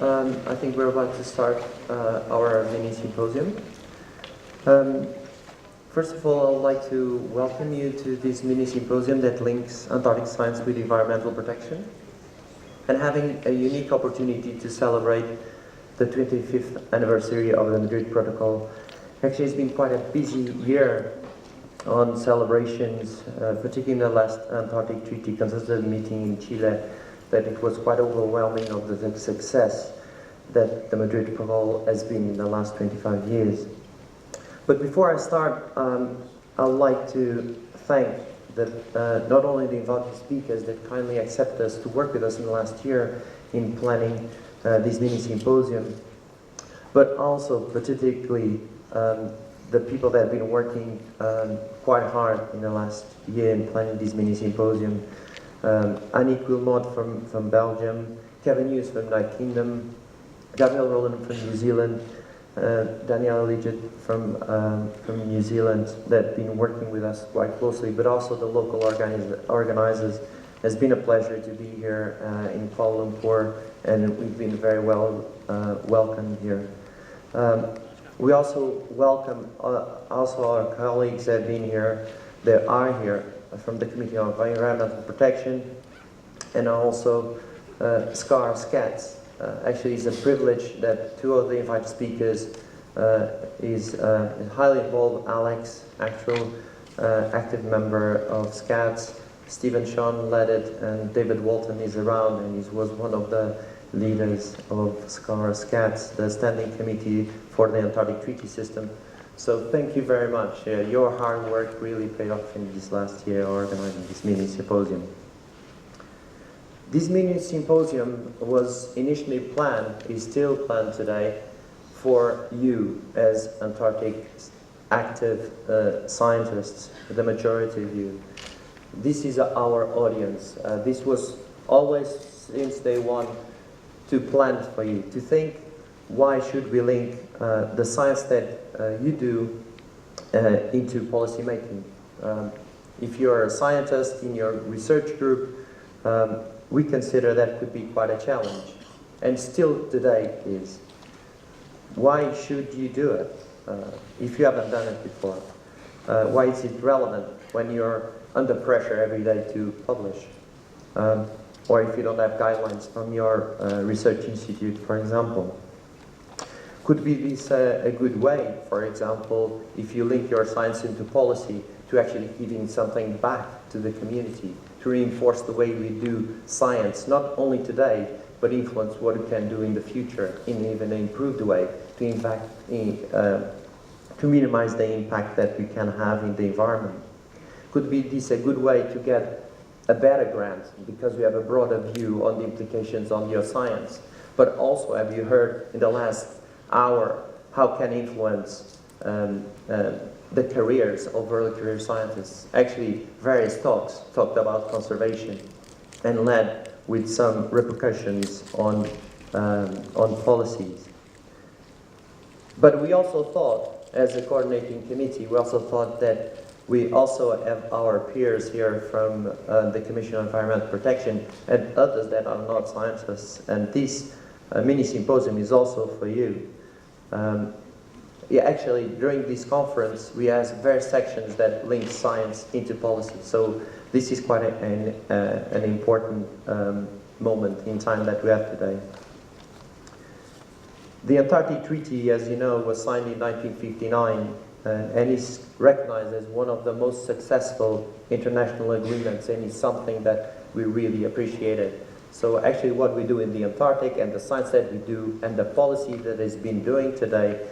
I think we're about to start our mini-symposium. First of all, I'd like to welcome you to this mini-symposium that links Antarctic science with environmental protection, and having a unique opportunity to celebrate the 25th anniversary of the Madrid Protocol. Actually, it's been quite a busy year on celebrations, particularly in the last Antarctic Treaty Consultative meeting in Chile, that it was quite overwhelming of the success that the Madrid Protocol has been in the last 25 years. But before I start, I'd like to thank not only the invited speakers that kindly accepted us to work with us in the last year in planning this mini-symposium, but also particularly the people that have been working quite hard in the last year in planning this mini-symposium. Annie Quilmot from Belgium, Kevin Hughes from the United Kingdom, Gabriel Roland from New Zealand, Daniela Legit from New Zealand, that have been working with us quite closely, but also the local organizers. It's been a pleasure to be here in Kuala Lumpur, and we've been very well welcomed here. We also welcome our colleagues that have been here, that are here, from the Committee on Environmental Protection, and also SCAR SCATS. Actually, it's a privilege that two of the invited speakers is highly involved. Alex, active member of SCATS, Stephen Sean led it, and David Walton is around, and he was one of the leaders of SCAR SCATS, the Standing Committee for the Antarctic Treaty System. So thank you very much. Your hard work really paid off in this last year organizing this mini-symposium. This mini-symposium was initially planned, is still planned today, for you as Antarctic active scientists, the majority of you. This is our audience. This was always, since day one, to plan for you, to think, why should we link the science that you do into policy making? If you're a scientist in your research group, we consider that could be quite a challenge, and still today is. Why should you do it if you haven't done it before? Why is it relevant when you're under pressure every day to publish? Or if you don't have guidelines from your research institute, for example. Could be this a good way, for example, if you link your science into policy, to actually giving something back to the community, to reinforce the way we do science, not only today, but influence what we can do in the future in even an improved way, to minimize the impact that we can have in the environment. Could be this a good way to get a better grant, because we have a broader view on the implications on your science. But also, have you heard in the last hour how can influence the careers of early career scientists? Actually, various talks talked about conservation and led with some repercussions on policies. But we also thought, as a coordinating committee, we also thought that we also have our peers here from the Commission on Environmental Protection and others that are not scientists, and this mini-symposium is also for you. Yeah, actually, during this conference, we have various sections that link science into policy. So this is quite an important moment in time that we have today. The Antarctic Treaty, as you know, was signed in 1959 and is recognized as one of the most successful international agreements, and is something that we really appreciated. So actually what we do in the Antarctic and the science that we do and the policy that has been doing today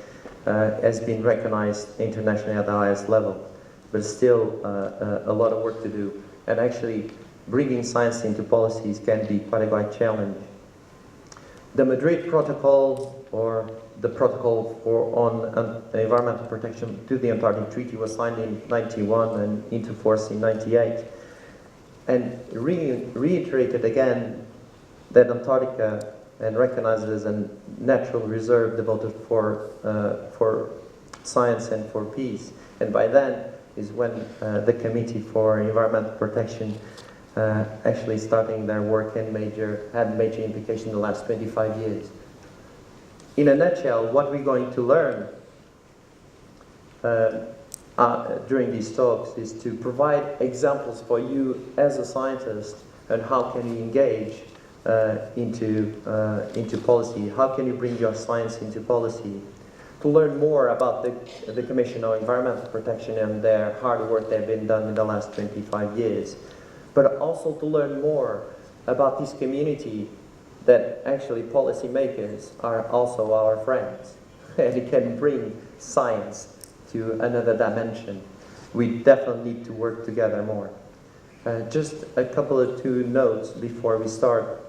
has been recognized internationally at the highest level, but still a lot of work to do. And actually bringing science into policies can be quite a great challenge. The Madrid Protocol, or the Protocol on Environmental Protection to the Antarctic Treaty, was signed in 91 and into force in 98, and reiterated again that Antarctica and recognized it as a natural reserve devoted for science and for peace. And by then is when the Committee for Environmental Protection actually starting their work and had major implications in the last 25 years. in a nutshell, what we're going to learn during these talks is to provide examples for you as a scientist and how can you engage into policy, how can you bring your science into policy, to learn more about the Commission on Environmental Protection and their hard work they've been done in the last 25 years, but also to learn more about this community that actually policymakers are also our friends and it can bring science to another dimension. We definitely need to work together more. Just a couple of two notes before we start.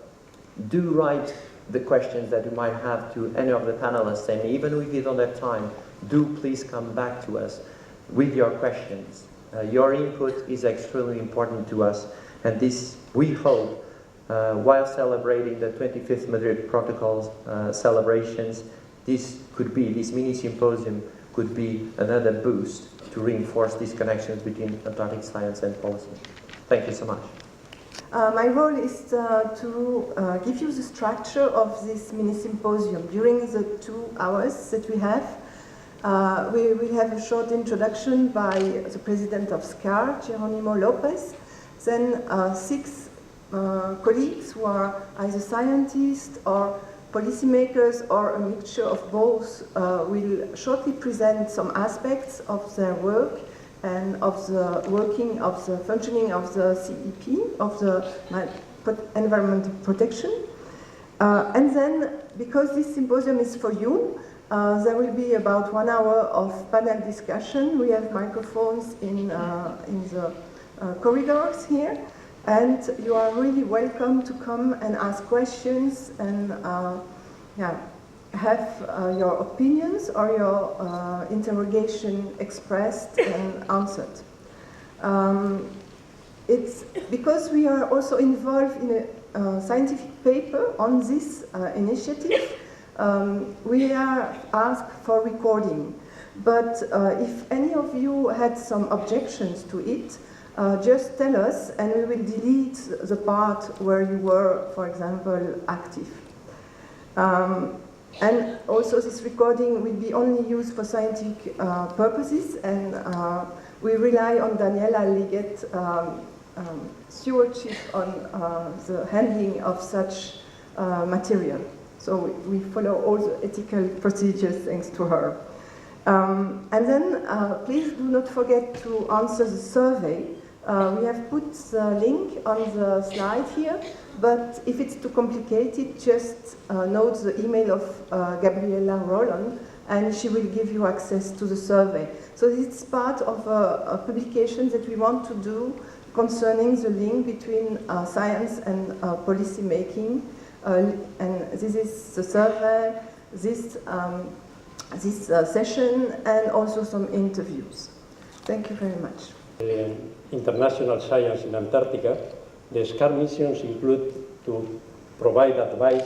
Do write the questions that you might have to any of the panelists, and even if you don't have time, do please come back to us with your questions. Your input is extremely important to us, and this, we hope, while celebrating the 25th Madrid Protocol celebrations, this mini-symposium could be another boost to reinforce these connections between Antarctic science and policy. Thank you so much. My role is to give you the structure of this mini-symposium. During the 2 hours that we have, we will have a short introduction by the president of SCAR, Geronimo Lopez, then 6 colleagues who are either scientists or policymakers or a mixture of both will shortly present some aspects of their work and of the working of the functioning of the CEP, of the environmental protection. And then, because this symposium is for you, there will be about 1 hour of panel discussion. We have microphones in the corridors here, and you are really welcome to come and ask questions and have your opinions or your interrogation expressed and answered. It's because we are also involved in a scientific paper on this initiative. We are asked for recording, but if any of you had some objections to it, just tell us and we will delete the part where you were, for example, active. And also this recording will be only used for scientific purposes, and we rely on Daniela Liget stewardship on the handling of such material. So we follow all the ethical procedures thanks to her. And then please do not forget to answer the survey. We have put the link on the slide here, but if it's too complicated, just note the email of Gabriela Roland, and she will give you access to the survey. So it's part of a publication that we want to do concerning the link between science and policy making. And this is the survey, this session, and also some interviews. Thank you very much. International science in Antarctica, the SCAR missions include to provide advice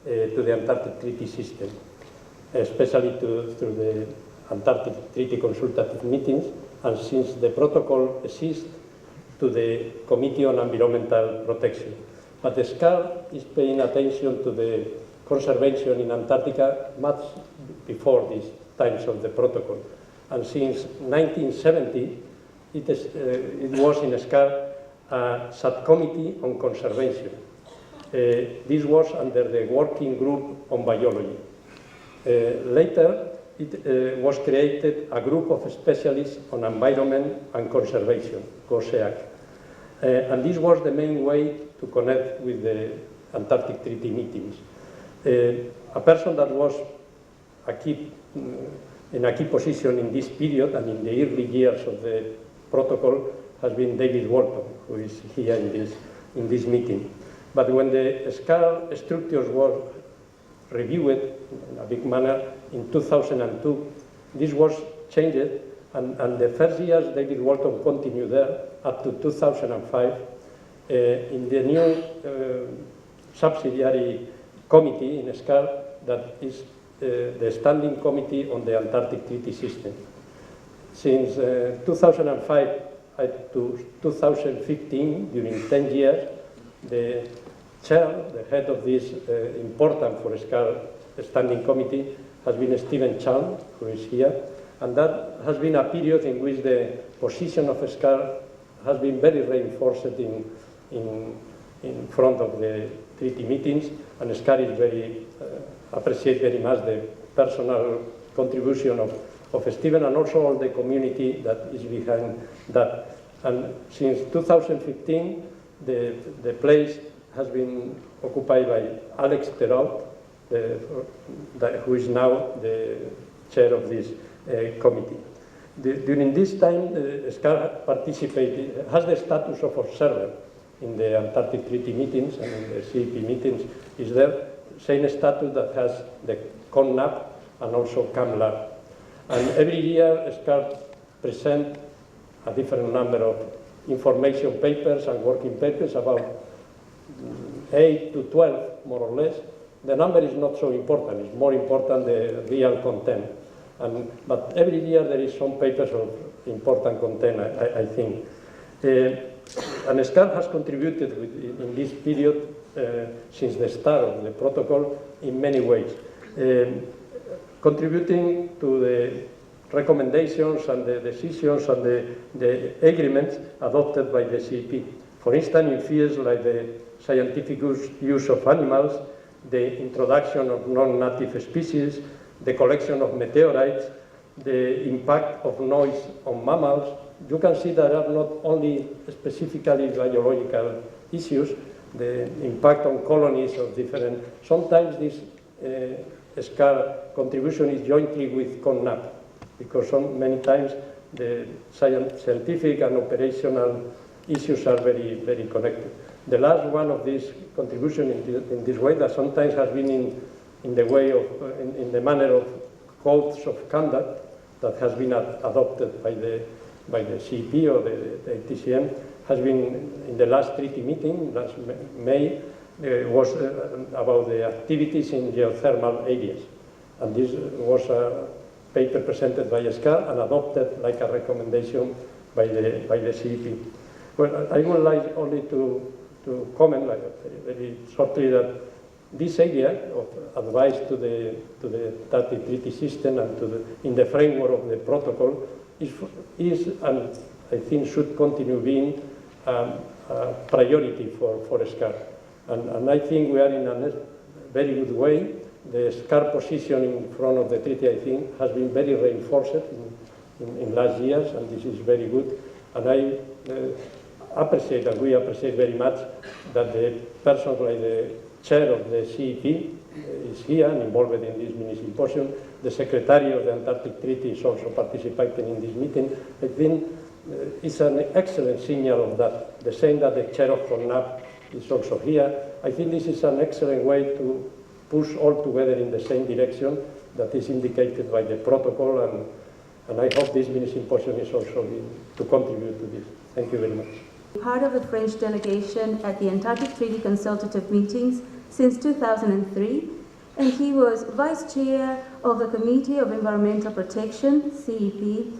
to the Antarctic Treaty System, especially through the Antarctic Treaty consultative meetings, and since the protocol exists, to the Committee on Environmental Protection. But the SCAR is paying attention to the conservation in Antarctica much before these times of the protocol. And since 1970, it was in SCAR a subcommittee on conservation. This was under the working group on biology. Later, it was created a group of specialists on environment and conservation, GOSEAC. And this was the main way to connect with the Antarctic Treaty meetings. A person that was in a key position in this period and in the early years of the protocol has been David Walton, who is here in this meeting. But when the SCAR structures were reviewed in a big manner in 2002, this was changed, and the first years David Walton continued there up to 2005 in the new subsidiary committee in SCAR that is the Standing Committee on the Antarctic Treaty System. Since 2005 to 2015, during 10 years, the chair, the head of this important for SCAR standing committee has been Stephen Chan, who is here, and that has been a period in which the position of SCAR has been very reinforced in front of the treaty meetings, and SCAR is very, appreciate very much the personal contribution of Stephen and also all the community that is behind that. And since 2015, the place has been occupied by Alex Terraut, who is now the chair of this committee. During this time, SCAR participated, has the status of observer in the Antarctic Treaty meetings and in the CEP meetings. Is there same status that has the CONNAP and also CAMLAB. And every year, SCAR present a different number of information papers and working papers, about 8 to 12, more or less. The number is not so important, it's more important the real content. But every year there is some papers of important content, I think. And SCAR has contributed in this period since the start of the protocol in many ways, contributing to the recommendations and the decisions and the agreements adopted by the CEP. For instance, in fields like the scientific use of animals, the introduction of non-native species, the collection of meteorites, the impact of noise on mammals. You can see that are not only specifically biological issues, the impact on colonies of different. Sometimes this SCAR contribution is jointly with CONNAP, because many times the scientific and operational issues are very, very connected. The last one of this contribution in this way that sometimes has been in the way of, in the manner of codes of conduct that has been adopted by the CEP or the TCM, has been in the last treaty meeting, last May, was about the activities in geothermal areas. And this was a paper presented by SCAR and adopted like a recommendation by the CEP. Well, I would like only to comment like very shortly that this area of advice to the Antarctic Treaty System and in the framework of the protocol is and I think should continue being a priority for SCAR. And I think we are in a very good way. The SCAR position in front of the treaty, I think, has been very reinforced in last years, and this is very good. And I appreciate, and we appreciate very much, that the person like the chair of the CEP is here and involved in this mini-symposium. The secretary of the Antarctic Treaty is also participating in this meeting. I think it's an excellent signal of that. The same that the chair of CONNAP is also here. I think this is an excellent way to push all together in the same direction that is indicated by the protocol, and I hope this mini-symposium is also to contribute to this. Thank you very much. Part of the French delegation at the Antarctic Treaty Consultative Meetings since 2003, and he was Vice Chair of the Committee of Environmental Protection, CEP,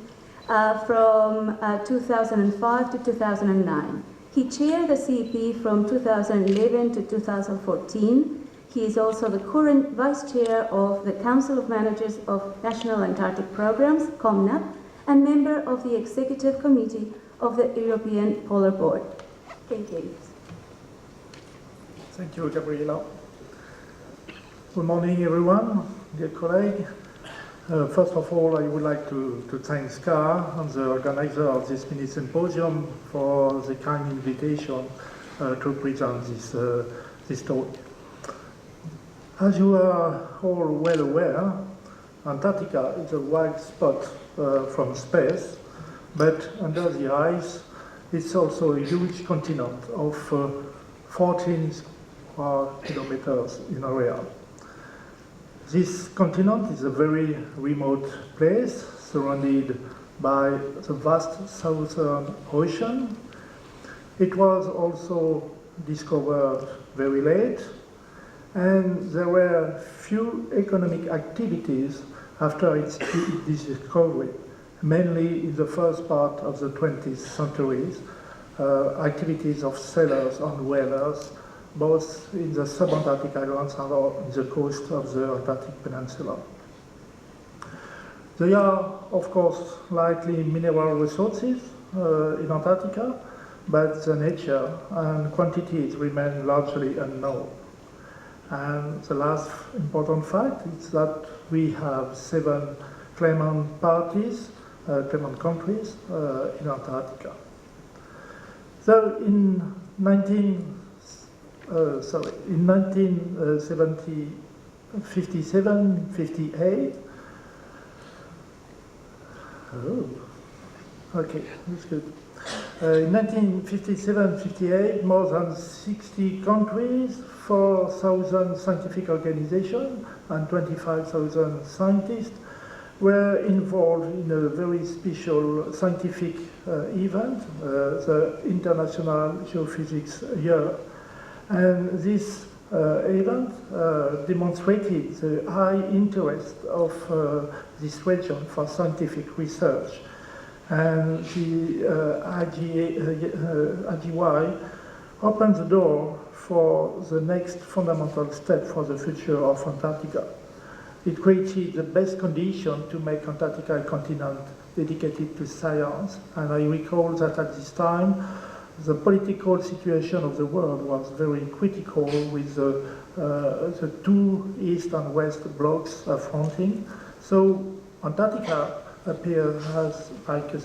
from 2005 to 2009. He chaired the CEP from 2011 to 2014. He is also the current Vice Chair of the Council of Managers of National Antarctic Programs, COMNAP, and member of the Executive Committee of the European Polar Board. Thank you. Thank you, Gabriela. Good morning, everyone, dear colleague. First of all, I would like to thank SCAR and the organizer of this mini-symposium for the kind invitation to present this talk. As you are all well aware, Antarctica is a wide spot from space, but under the ice, it's also a huge continent of 14 square kilometers in area. This continent is a very remote place, surrounded by the vast Southern Ocean. It was also discovered very late, and there were few economic activities after its discovery, mainly in the first part of the 20th century, activities of sailors and whalers both in the subantarctic islands and on the coast of the Antarctic Peninsula. There are, of course, likely mineral resources in Antarctica, but the nature and quantities remain largely unknown. And the last important fact is that we have 7 claimant parties, claimant countries in Antarctica. So in 1957-58, okay, that's good. In 1957-58, more than 60 countries, 4,000 scientific organizations, and 25,000 scientists were involved in a very special scientific event, the International Geophysics Year. And this event demonstrated the high interest of this region for scientific research. And the IGY opened the door for the next fundamental step for the future of Antarctica. It created the best condition to make Antarctica a continent dedicated to science. And I recall that at this time, the political situation of the world was very critical with the 2 east and west blocks affronting. So Antarctica appears as like a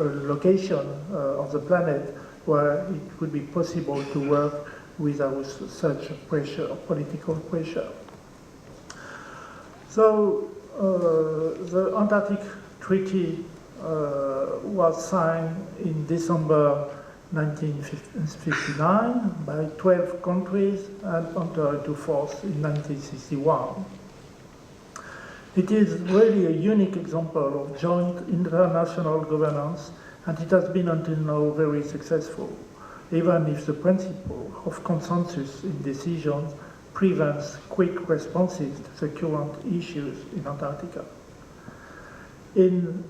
location of the planet where it would be possible to work without such pressure, political pressure. So the Antarctic Treaty was signed in December 1959 by 12 countries and entered into force in 1961. It is really a unique example of joint international governance, and it has been until now very successful, even if the principle of consensus in decisions prevents quick responses to the current issues in Antarctica. In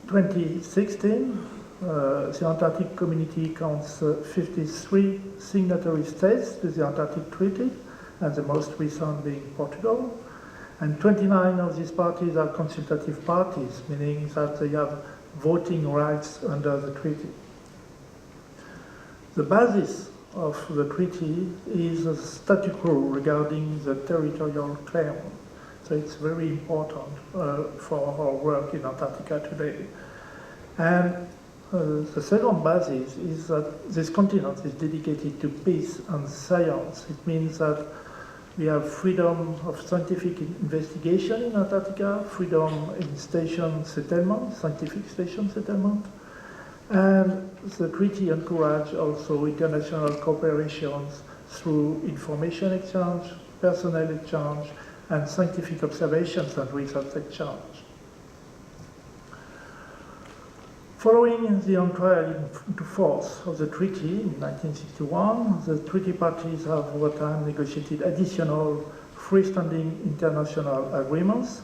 2016, the Antarctic community counts 53 signatory states to the Antarctic Treaty, and the most recent being Portugal. And 29 of these parties are consultative parties, meaning that they have voting rights under the treaty. The basis of the treaty is a statu quo regarding the territorial claim. So it's very important for our work in Antarctica today. And the second basis is that this continent is dedicated to peace and science. It means that we have freedom of scientific investigation in Antarctica, freedom in station settlement, scientific station settlement, and the treaty encourages also international cooperations through information exchange, personnel exchange, and scientific observations and research exchange. Following the entry into force of the treaty in 1961, the treaty parties have over time negotiated additional freestanding international agreements.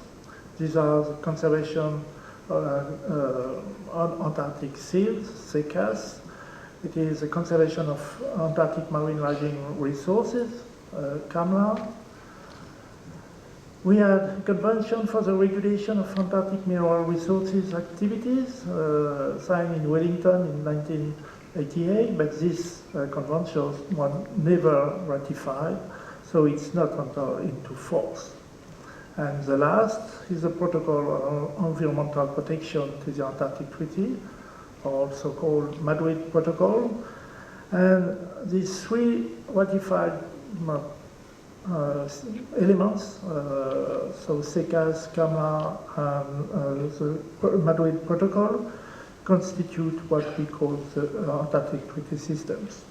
These are the conservation on Antarctic seals, SECAS. It is the conservation of Antarctic marine living resources, CAMLA. We had a convention for the regulation of Antarctic mineral resources activities, signed in Wellington in 1988, but this convention was never ratified, so it's not entered into force. And the last is the Protocol on Environmental Protection to the Antarctic Treaty, also called Madrid Protocol. And these 3 ratified elements, so SECAS, CAMLA, and the Madrid Protocol, constitute what we call the Antarctic Treaty Systems.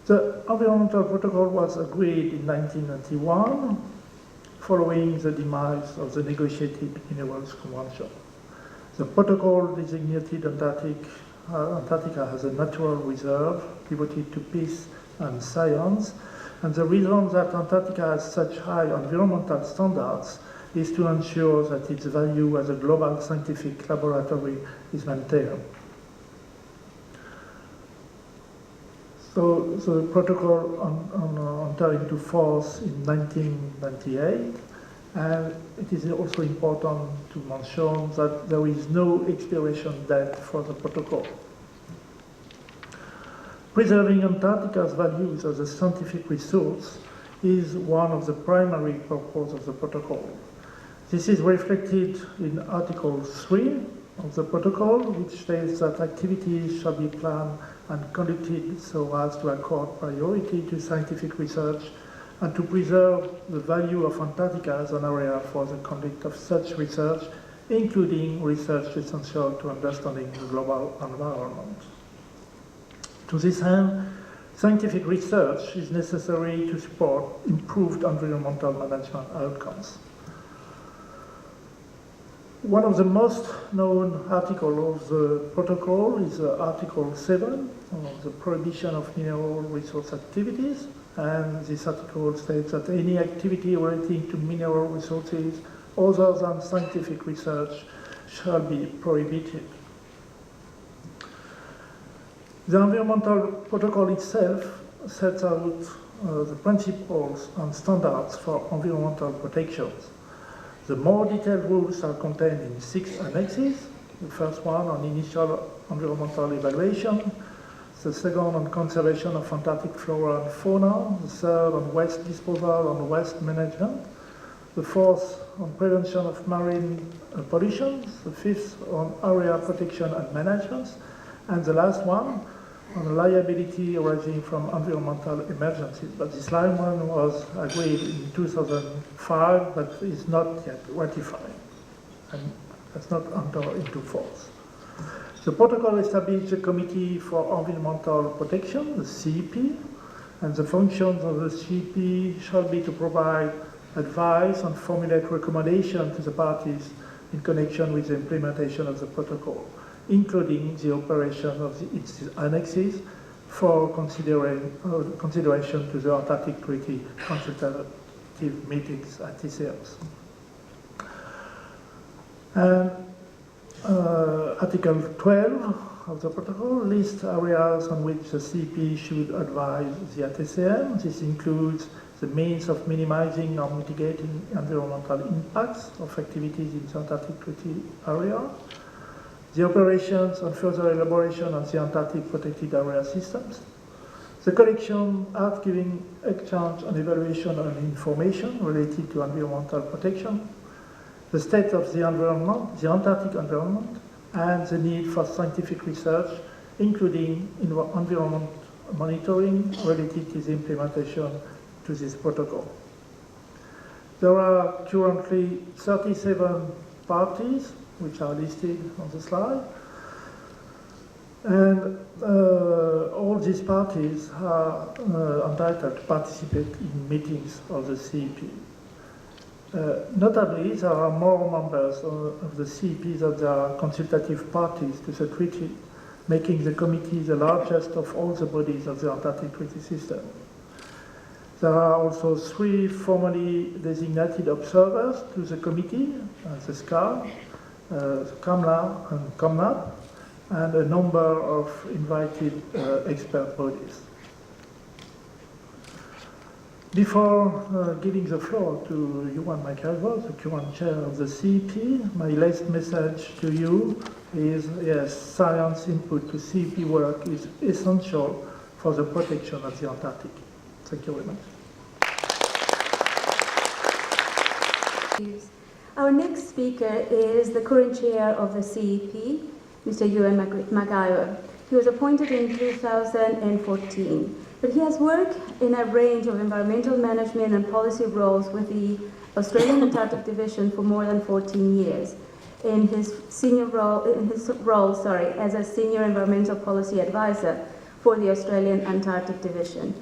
The Environmental Protocol was agreed in 1991, following the demise of the negotiated Minerals Convention. The protocol designated Antarctica as a natural reserve devoted to peace and science, and the reason that Antarctica has such high environmental standards is to ensure that its value as a global scientific laboratory is maintained. So the protocol entered into force in 1998, and it is also important to mention that there is no expiration date for the protocol. Preserving Antarctica's values as a scientific resource is one of the primary purposes of the protocol. This is reflected in Article 3 of the protocol, which states that activities shall be planned and conducted so as to accord priority to scientific research and to preserve the value of Antarctica as an area for the conduct of such research, including research essential to understanding the global environment. To this end, scientific research is necessary to support improved environmental management outcomes. One of the most known articles of the protocol is Article 7 of the prohibition of mineral resource activities, and this article states that any activity relating to mineral resources other than scientific research shall be prohibited. The environmental protocol itself sets out the principles and standards for environmental protections. The more detailed rules are contained in 6 annexes. The first one on initial environmental evaluation, the second on conservation of Antarctic flora and fauna, the third on waste disposal and waste management, the fourth on prevention of marine pollution, the fifth on area protection and management, and the last one on liability arising from environmental emergencies. But this last one was agreed in 2005, but is not yet ratified and has not entered into force. The protocol established a Committee for Environmental Protection, the CEP, and the functions of the CEP shall be to provide advice and formulate recommendations to the parties in connection with the implementation of the protocol, including the operation of its annexes for consideration to the Antarctic Treaty Consultative Meetings at TCMs. And Article 12 of the protocol lists areas on which the CP should advise the ATCM. This includes the means of minimizing or mitigating environmental impacts of activities in the Antarctic Treaty area, the operations and further elaboration of the Antarctic Protected Area systems, the collection, archiving, exchange and evaluation of information related to environmental protection, the state of the environment, the Antarctic environment, and the need for scientific research, including environment monitoring related to the implementation to this protocol. There are currently 37 parties which are listed on the slide, and all these parties are entitled to participate in meetings of the CEP. Notably, there are more members of the CEP than there are consultative parties to the treaty, making the committee the largest of all the bodies of the Antarctic Treaty System. There are also 3 formally designated observers to the committee, the SCAR, CAMLA and COMNAP, and a number of invited expert bodies. Before giving the floor to Johan Michaelvos, the current chair of the CEP, my last message to you is, yes, science input to CEP work is essential for the protection of the Antarctic. Thank you very much. Our next speaker is the current chair of the CEP, Mr. Ewan Maguire. He was appointed in 2014, but he has worked in a range of environmental management and policy roles with the Australian Antarctic Division for more than 14 years. In his role as a senior environmental policy advisor for the Australian Antarctic Division.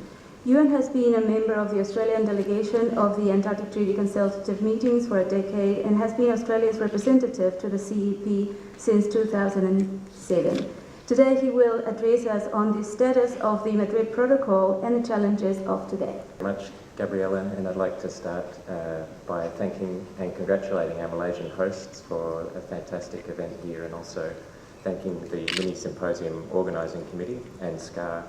Ewan has been a member of the Australian delegation of the Antarctic Treaty Consultative Meetings for a decade and has been Australia's representative to the CEP since 2007. Today he will address us on the status of the Madrid Protocol and the challenges of today. Thank you very much, Gabriella, and I'd like to start by thanking and congratulating our Malaysian hosts for a fantastic event here, and also thanking the Mini-Symposium Organising Committee and SCAR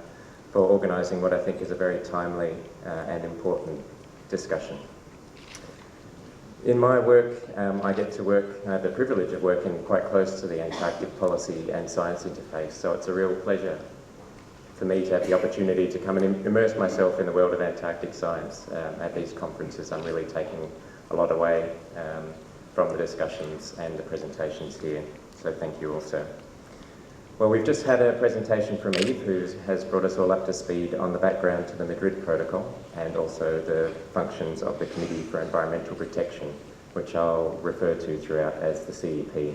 for organising what I think is a very timely and important discussion. In my work, I get to work, I have the privilege of working quite close to the Antarctic policy and science interface, so it's a real pleasure for me to have the opportunity to come and immerse myself in the world of Antarctic science at these conferences. I'm really taking a lot away from the discussions and the presentations here, so thank you also. Well, we've just had a presentation from Eve, who has brought us all up to speed on the background to the Madrid Protocol and also the functions of the Committee for Environmental Protection, which I'll refer to throughout as the CEP.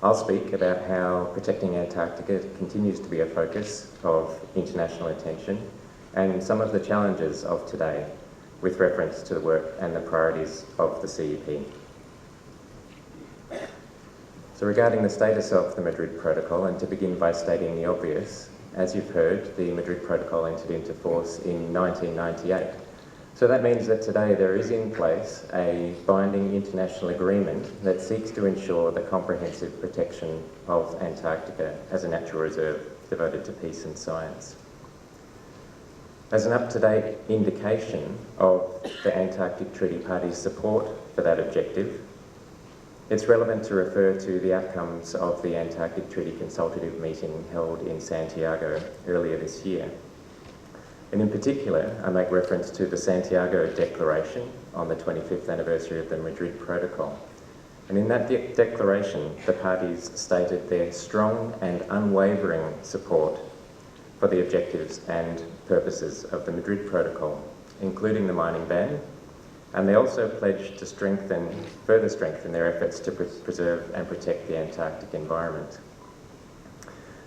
I'll speak about how protecting Antarctica continues to be a focus of international attention and some of the challenges of today with reference to the work and the priorities of the CEP. So regarding the status of the Madrid Protocol, and to begin by stating the obvious, as you've heard, the Madrid Protocol entered into force in 1998. So that means that today there is in place a binding international agreement that seeks to ensure the comprehensive protection of Antarctica as a natural reserve devoted to peace and science. As an up-to-date indication of the Antarctic Treaty Party's support for that objective, it's relevant to refer to the outcomes of the Antarctic Treaty Consultative Meeting held in Santiago earlier this year. And in particular, I make reference to the Santiago Declaration on the 25th anniversary of the Madrid Protocol. And in that declaration, the parties stated their strong and unwavering support for the objectives and purposes of the Madrid Protocol, including the mining ban, and they also pledged to further strengthen their efforts to preserve and protect the Antarctic environment.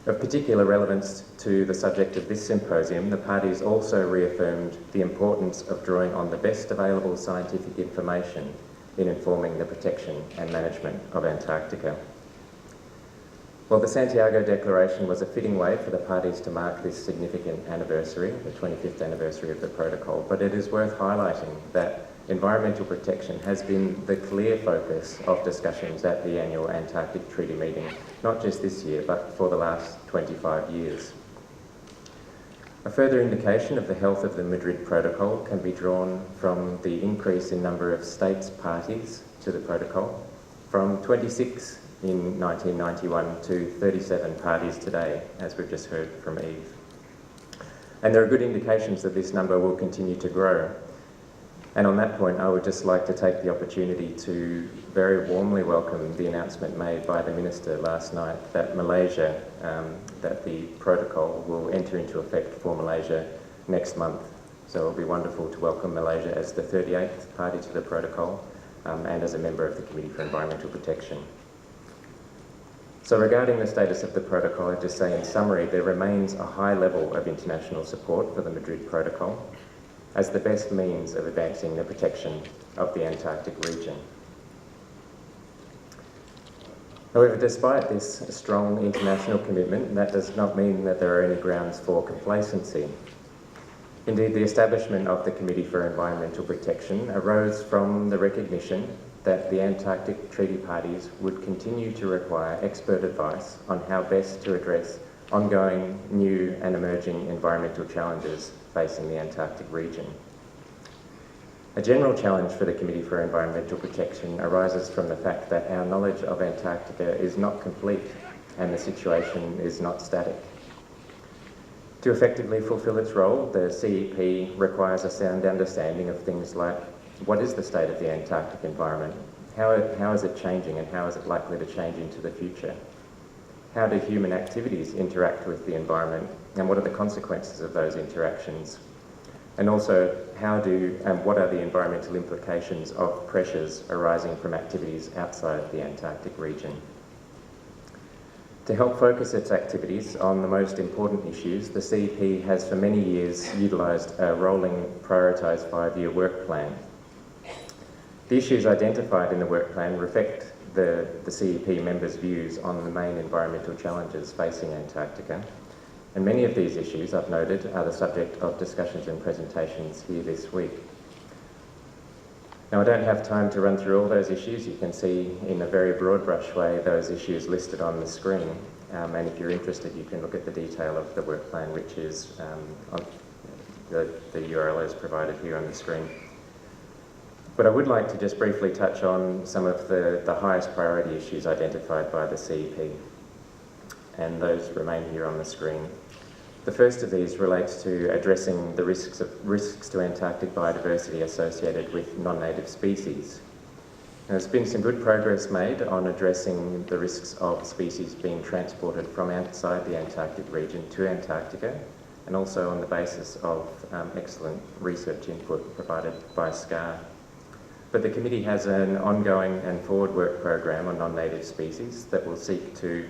Of particular relevance to the subject of this symposium, the parties also reaffirmed the importance of drawing on the best available scientific information in informing the protection and management of Antarctica. Well, the Santiago Declaration was a fitting way for the parties to mark this significant anniversary, the 25th anniversary of the protocol, but it is worth highlighting that environmental protection has been the clear focus of discussions at the annual Antarctic Treaty meeting, not just this year, but for the last 25 years. A further indication of the health of the Madrid Protocol can be drawn from the increase in number of states parties to the protocol, from 26 in 1991 to 37 parties today, as we've just heard from Eve. And there are good indications that this number will continue to grow. And on that point, I would just like to take the opportunity to very warmly welcome the announcement made by the Minister last night that that the protocol will enter into effect for Malaysia next month. So it'll be wonderful to welcome Malaysia as the 38th party to the protocol and as a member of the Committee for Environmental Protection. So regarding the status of the protocol, I'd just say in summary, there remains a high level of international support for the Madrid Protocol as the best means of advancing the protection of the Antarctic region. However, despite this strong international commitment, that does not mean that there are any grounds for complacency. Indeed, the establishment of the Committee for Environmental Protection arose from the recognition that the Antarctic Treaty Parties would continue to require expert advice on how best to address ongoing, new and emerging environmental challenges facing the Antarctic region. A general challenge for the Committee for Environmental Protection arises from the fact that our knowledge of Antarctica is not complete and the situation is not static. To effectively fulfil its role, the CEP requires a sound understanding of things like what is the state of the Antarctic environment, how is it changing and how is it likely to change into the future? How do human activities interact with the environment and what are the consequences of those interactions? And also, what are the environmental implications of pressures arising from activities outside the Antarctic region? To help focus its activities on the most important issues, the CEP has for many years utilised a rolling prioritised 5-year work plan. The issues identified in the work plan reflect the CEP members' views on the main environmental challenges facing Antarctica. And many of these issues, I've noted, are the subject of discussions and presentations here this week. Now, I don't have time to run through all those issues. You can see in a very broad brush way those issues listed on the screen. and if you're interested, you can look at the detail of the work plan, which is on the URL is provided here on the screen. But I would like to just briefly touch on some of the highest priority issues identified by the CEP, and those remain here on the screen. The first of these relates to addressing the risks to Antarctic biodiversity associated with non-native species. There's been some good progress made on addressing the risks of species being transported from outside the Antarctic region to Antarctica, and also on the basis of excellent research input provided by SCAR. But the committee has an ongoing and forward work program on non-native species that will seek to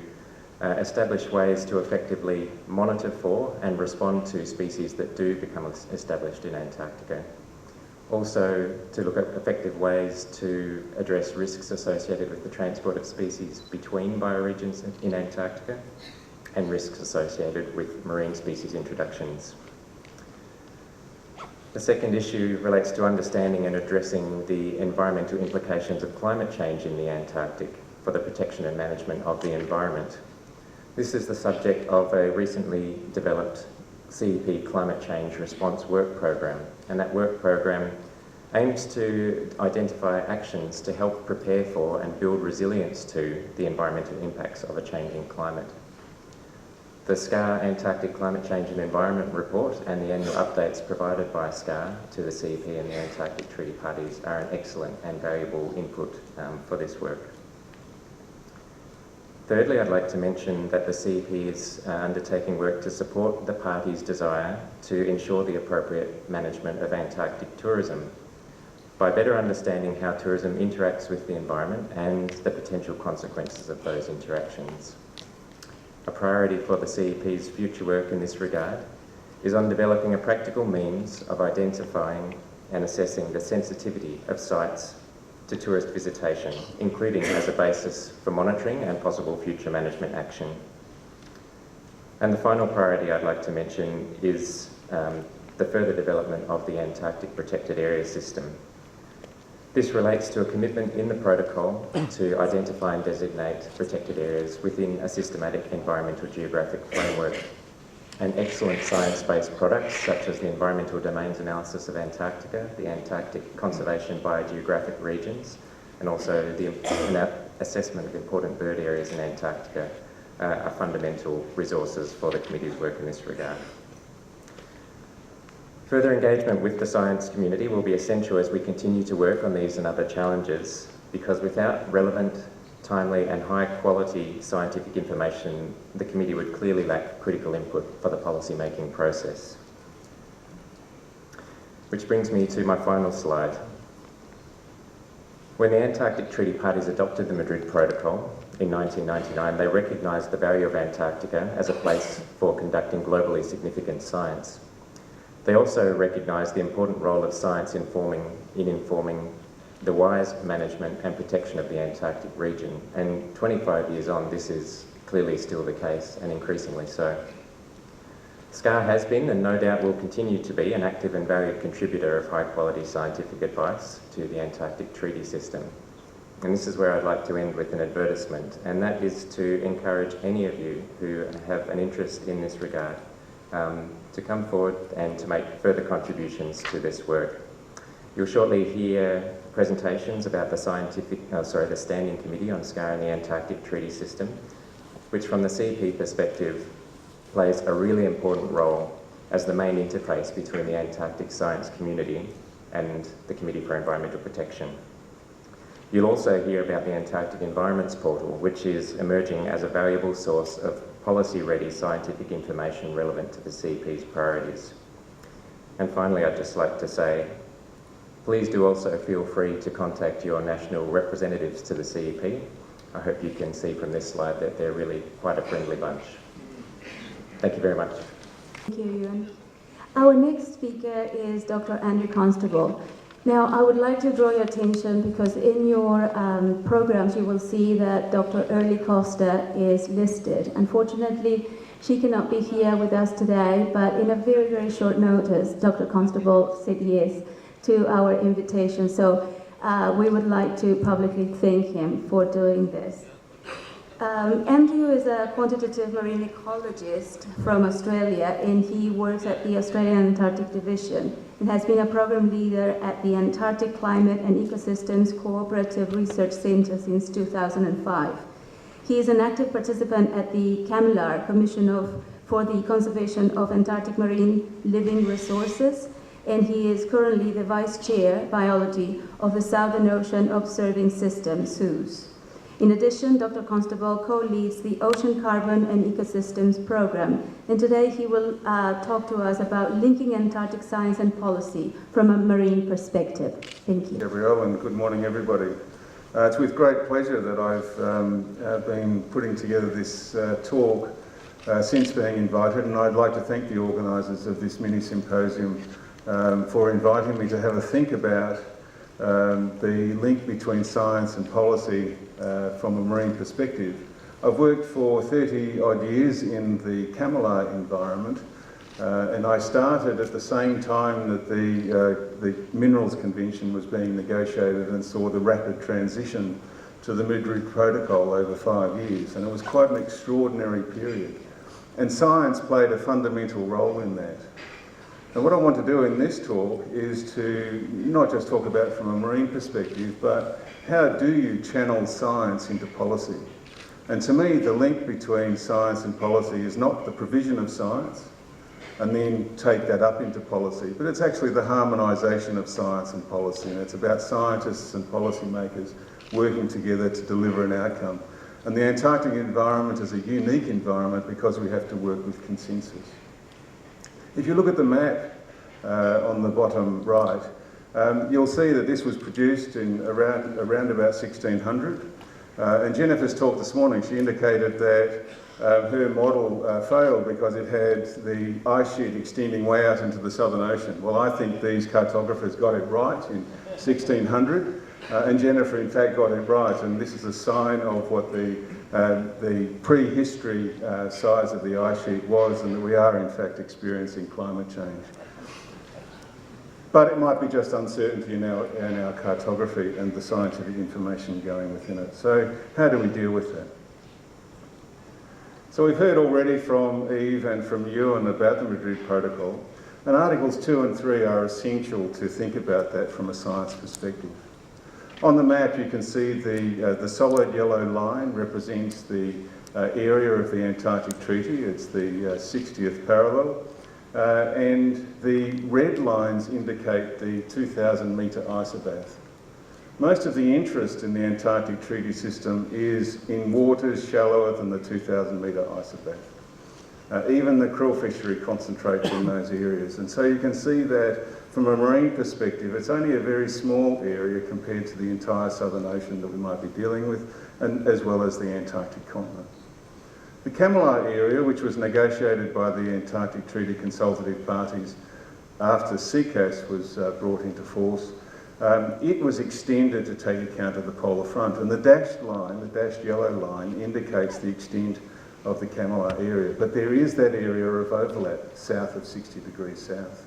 establish ways to effectively monitor for and respond to species that do become established in Antarctica. Also, to look at effective ways to address risks associated with the transport of species between bioregions in Antarctica, and risks associated with marine species introductions. The second issue relates to understanding and addressing the environmental implications of climate change in the Antarctic for the protection and management of the environment. This is the subject of a recently developed CEP climate change response work program, and that work program aims to identify actions to help prepare for and build resilience to the environmental impacts of a changing climate. The SCAR Antarctic Climate Change and Environment Report and the annual updates provided by SCAR to the CEP and the Antarctic Treaty Parties are an excellent and valuable input for this work. Thirdly, I'd like to mention that the CEP is undertaking work to support the parties' desire to ensure the appropriate management of Antarctic tourism by better understanding how tourism interacts with the environment and the potential consequences of those interactions. A priority for the CEP's future work in this regard is on developing a practical means of identifying and assessing the sensitivity of sites to tourist visitation, including as a basis for monitoring and possible future management action. And the final priority I'd like to mention is the further development of the Antarctic Protected Area System. This relates to a commitment in the protocol to identify and designate protected areas within a systematic environmental geographic framework, and excellent science-based products such as the Environmental Domains Analysis of Antarctica, the Antarctic Conservation Biogeographic Regions, and also the assessment of important bird areas in Antarctica are fundamental resources for the committee's work in this regard. Further engagement with the science community will be essential as we continue to work on these and other challenges, because without relevant, timely and high-quality scientific information, the committee would clearly lack critical input for the policy-making process. Which brings me to my final slide. When the Antarctic Treaty Parties adopted the Madrid Protocol in 1999, they recognised the value of Antarctica as a place for conducting globally significant science. They also recognised the important role of science in informing the wise management and protection of the Antarctic region. And 25 years on, this is clearly still the case, and increasingly so. SCAR has been, and no doubt will continue to be, an active and valued contributor of high-quality scientific advice to the Antarctic Treaty System. And this is where I'd like to end with an advertisement, and that is to encourage any of you who have an interest in this regard to come forward and to make further contributions to this work. You'll shortly hear presentations about the the Standing Committee on SCAR and the Antarctic Treaty System, which from the CEP perspective plays a really important role as the main interface between the Antarctic science community and the Committee for Environmental Protection. You'll also hear about the Antarctic Environments Portal, which is emerging as a valuable source of policy-ready scientific information relevant to the CEP's priorities. And finally, I'd just like to say, please do also feel free to contact your national representatives to the CEP. I hope you can see from this slide that they're really quite a friendly bunch. Thank you very much. Thank you, Ewan. Our next speaker is Dr. Andrew Constable. Now, I would like to draw your attention because in your programs you will see that Dr. Early Costa is listed. Unfortunately, she cannot be here with us today, but in a very, very short notice, Dr. Constable said yes to our invitation. So we would like to publicly thank him for doing this. Andrew is a quantitative marine ecologist from Australia, and he works at the Australian Antarctic Division and has been a program leader at the Antarctic Climate and Ecosystems Cooperative Research Centre since 2005. He is an active participant at the CAMLAR, Commission for the Conservation of Antarctic Marine Living Resources, and he is currently the Vice Chair, Biology, of the Southern Ocean Observing System, SOOS. In addition, Dr. Constable co-leads the Ocean Carbon and Ecosystems Program, and today he will talk to us about linking Antarctic science and policy from a marine perspective. Thank you. Gabrielle, and good morning, everybody. It's with great pleasure that I've been putting together this talk since being invited, and I'd like to thank the organisers of this mini-symposium for inviting me to have a think about the link between science and policy from a marine perspective. I've worked for 30 odd years in the CAMLAR environment, and I started at the same time that the Minerals Convention was being negotiated and saw the rapid transition to the Madrid Protocol over 5 years, and it was quite an extraordinary period. And science played a fundamental role in that. And what I want to do in this talk is to not just talk about it from a marine perspective, but how do you channel science into policy? And to me, the link between science and policy is not the provision of science and then take that up into policy, but it's actually the harmonisation of science and policy, and it's about scientists and policymakers working together to deliver an outcome. And the Antarctic environment is a unique environment because we have to work with consensus. If you look at the map on the bottom right, you'll see that this was produced in around about 1600. And Jennifer's talk this morning, she indicated that her model failed because it had the ice sheet extending way out into the Southern Ocean. Well, I think these cartographers got it right in 1600, and Jennifer in fact got it right, and this is a sign of what the prehistory size of the ice sheet was, and that we are in fact experiencing climate change. But it might be just uncertainty in our cartography and the scientific information going within it. So how do we deal with that? So we've heard already from Eve and from Ewan about the Madrid Protocol, and Articles 2 and 3 are essential to think about that from a science perspective. On the map you can see the solid yellow line represents the area of the Antarctic Treaty. It's the 60th parallel. And the red lines indicate the 2,000 metre isobath. Most of the interest in the Antarctic Treaty System is in waters shallower than the 2,000 metre isobath. Even the krill fishery concentrates in those areas. And so you can see that from a marine perspective, it's only a very small area compared to the entire Southern Ocean that we might be dealing with, and as well as the Antarctic continent. The CAMLAR area, which was negotiated by the Antarctic Treaty Consultative Parties after CCAS was brought into force, it was extended to take account of the polar front, and the dashed line, the dashed yellow line, indicates the extent of the CAMLAR area, but there is that area of overlap south of 60 degrees south.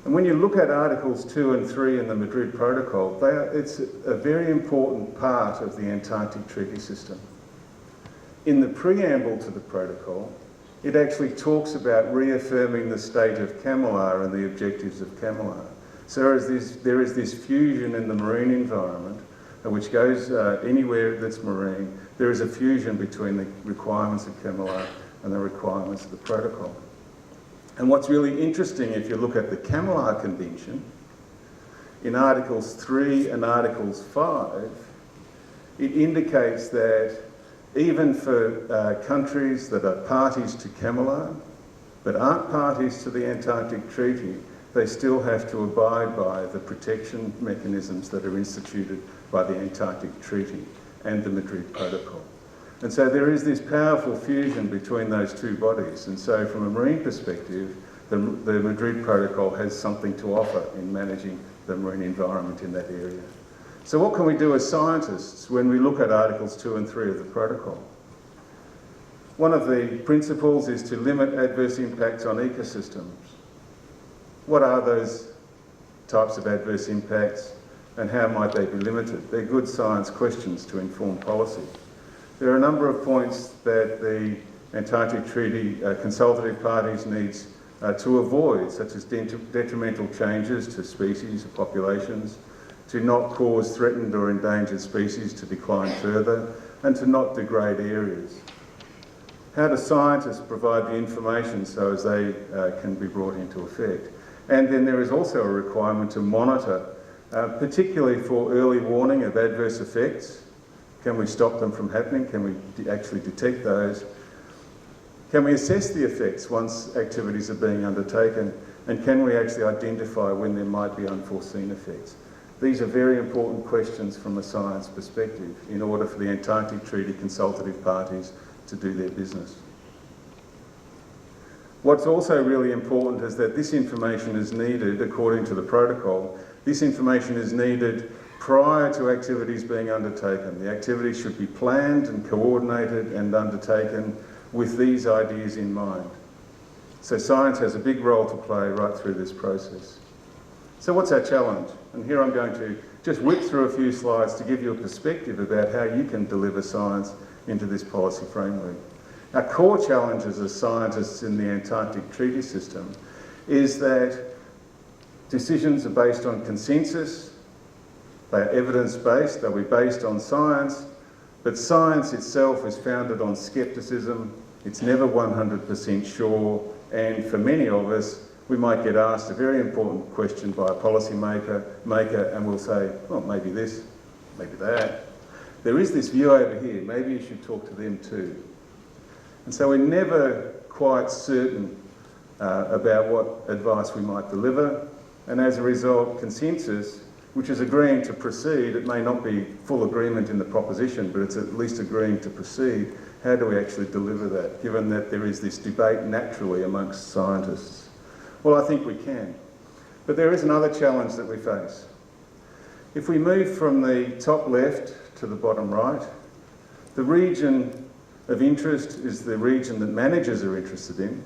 And when you look at Articles 2 and 3 in the Madrid Protocol, it's a very important part of the Antarctic Treaty System. In the preamble to the protocol, it actually talks about reaffirming the state of CAMLAR and the objectives of CAMLAR. So there is this fusion in the marine environment, which goes anywhere that's marine. There is a fusion between the requirements of CAMLAR and the requirements of the protocol. And what's really interesting, if you look at the CAMLAR Convention, in Articles 3 and Articles 5, it indicates that even for countries that are parties to CAMLAR, but aren't parties to the Antarctic Treaty, they still have to abide by the protection mechanisms that are instituted by the Antarctic Treaty and the Madrid Protocol. And so there is this powerful fusion between those two bodies. And so from a marine perspective, the Madrid Protocol has something to offer in managing the marine environment in that area. So what can we do as scientists when we look at Articles 2 and 3 of the protocol? One of the principles is to limit adverse impacts on ecosystems. What are those types of adverse impacts and how might they be limited? They're good science questions to inform policy. There are a number of points that the Antarctic Treaty consultative parties needs to avoid, such as detrimental changes to species or populations, to not cause threatened or endangered species to decline further, and to not degrade areas. How do scientists provide the information so as they can be brought into effect? And then there is also a requirement to monitor, particularly for early warning of adverse effects. Can we stop them from happening? Can we actually detect those? Can we assess the effects once activities are being undertaken? And can we actually identify when there might be unforeseen effects? These are very important questions from a science perspective in order for the Antarctic Treaty consultative parties to do their business. What's also really important is that this information is needed, according to the protocol, this information is needed prior to activities being undertaken. The activities should be planned and coordinated and undertaken with these ideas in mind. So science has a big role to play right through this process. So what's our challenge? And here I'm going to just whip through a few slides to give you a perspective about how you can deliver science into this policy framework. Our core challenges as scientists in the Antarctic Treaty System is that decisions are based on consensus, they are evidence-based, they'll be based on science, but science itself is founded on scepticism, it's never 100% sure, and for many of us, we might get asked a very important question by a policy maker, and we'll say, well, maybe this, maybe that. There is this view over here, maybe you should talk to them too. And so we're never quite certain about what advice we might deliver, and as a result, consensus, which is agreeing to proceed, it may not be full agreement in the proposition, but it's at least agreeing to proceed. How do we actually deliver that, given that there is this debate naturally amongst scientists? Well, I think we can. But there is another challenge that we face. If we move from the top left to the bottom right, the region of interest is the region that managers are interested in.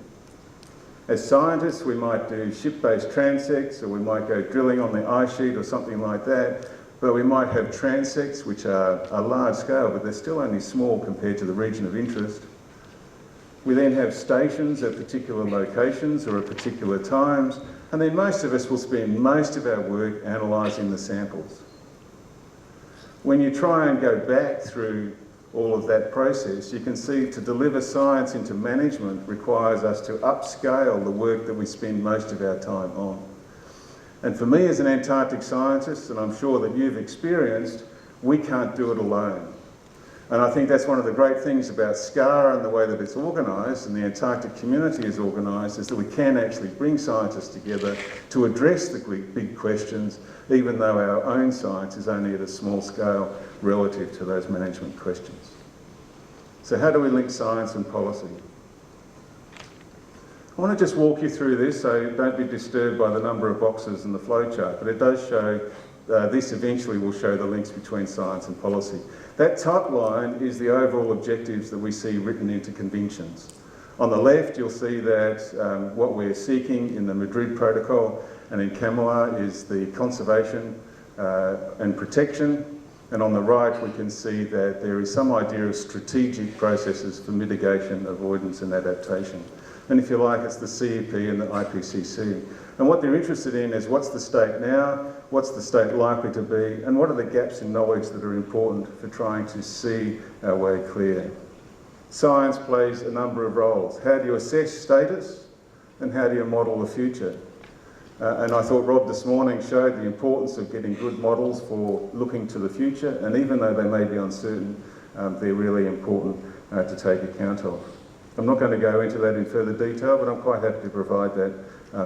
As scientists, we might do ship-based transects, or we might go drilling on the ice sheet or something like that, but we might have transects which are large scale, but they're still only small compared to the region of interest. We then have stations at particular locations or at particular times, and then most of us will spend most of our work analysing the samples. When you try and go back through all of that process, you can see to deliver science into management requires us to upscale the work that we spend most of our time on. And for me as an Antarctic scientist, and I'm sure that you've experienced, we can't do it alone. And I think that's one of the great things about SCAR and the way that it's organised and the Antarctic community is organised, is that we can actually bring scientists together to address the big questions, even though our own science is only at a small scale relative to those management questions. So how do we link science and policy? I want to just walk you through this, so don't be disturbed by the number of boxes in the flowchart, but it does show, this eventually will show the links between science and policy. That top line is the overall objectives that we see written into conventions. On the left, you'll see that what we're seeking in the Madrid Protocol and in CAMLR is the conservation and protection. And on the right, we can see that there is some idea of strategic processes for mitigation, avoidance and adaptation. And if you like, it's the CEP and the IPCC. And what they're interested in is what's the state now, what's the state likely to be, and what are the gaps in knowledge that are important for trying to see our way clear. Science plays a number of roles. How do you assess status, and how do you model the future? And I thought Rob this morning showed the importance of getting good models for looking to the future, and even though they may be uncertain, they're really important to take account of. I'm not going to go into that in further detail, but I'm quite happy to provide that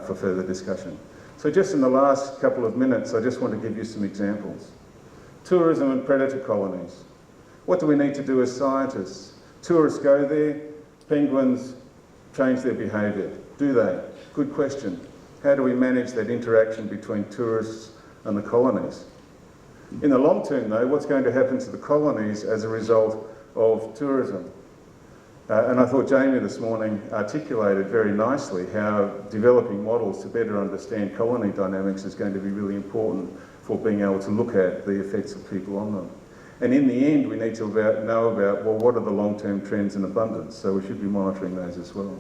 for further discussion. So just in the last couple of minutes, I just want to give you some examples. Tourism and predator colonies. What do we need to do as scientists? Tourists go there, penguins change their behaviour. Do they? Good question. How do we manage that interaction between tourists and the colonies? In the long term though, what's going to happen to the colonies as a result of tourism? And I thought Jamie this morning articulated very nicely how developing models to better understand colony dynamics is going to be really important for being able to look at the effects of people on them. And in the end, we need to know about, well, what are the long-term trends in abundance? So we should be monitoring those as well.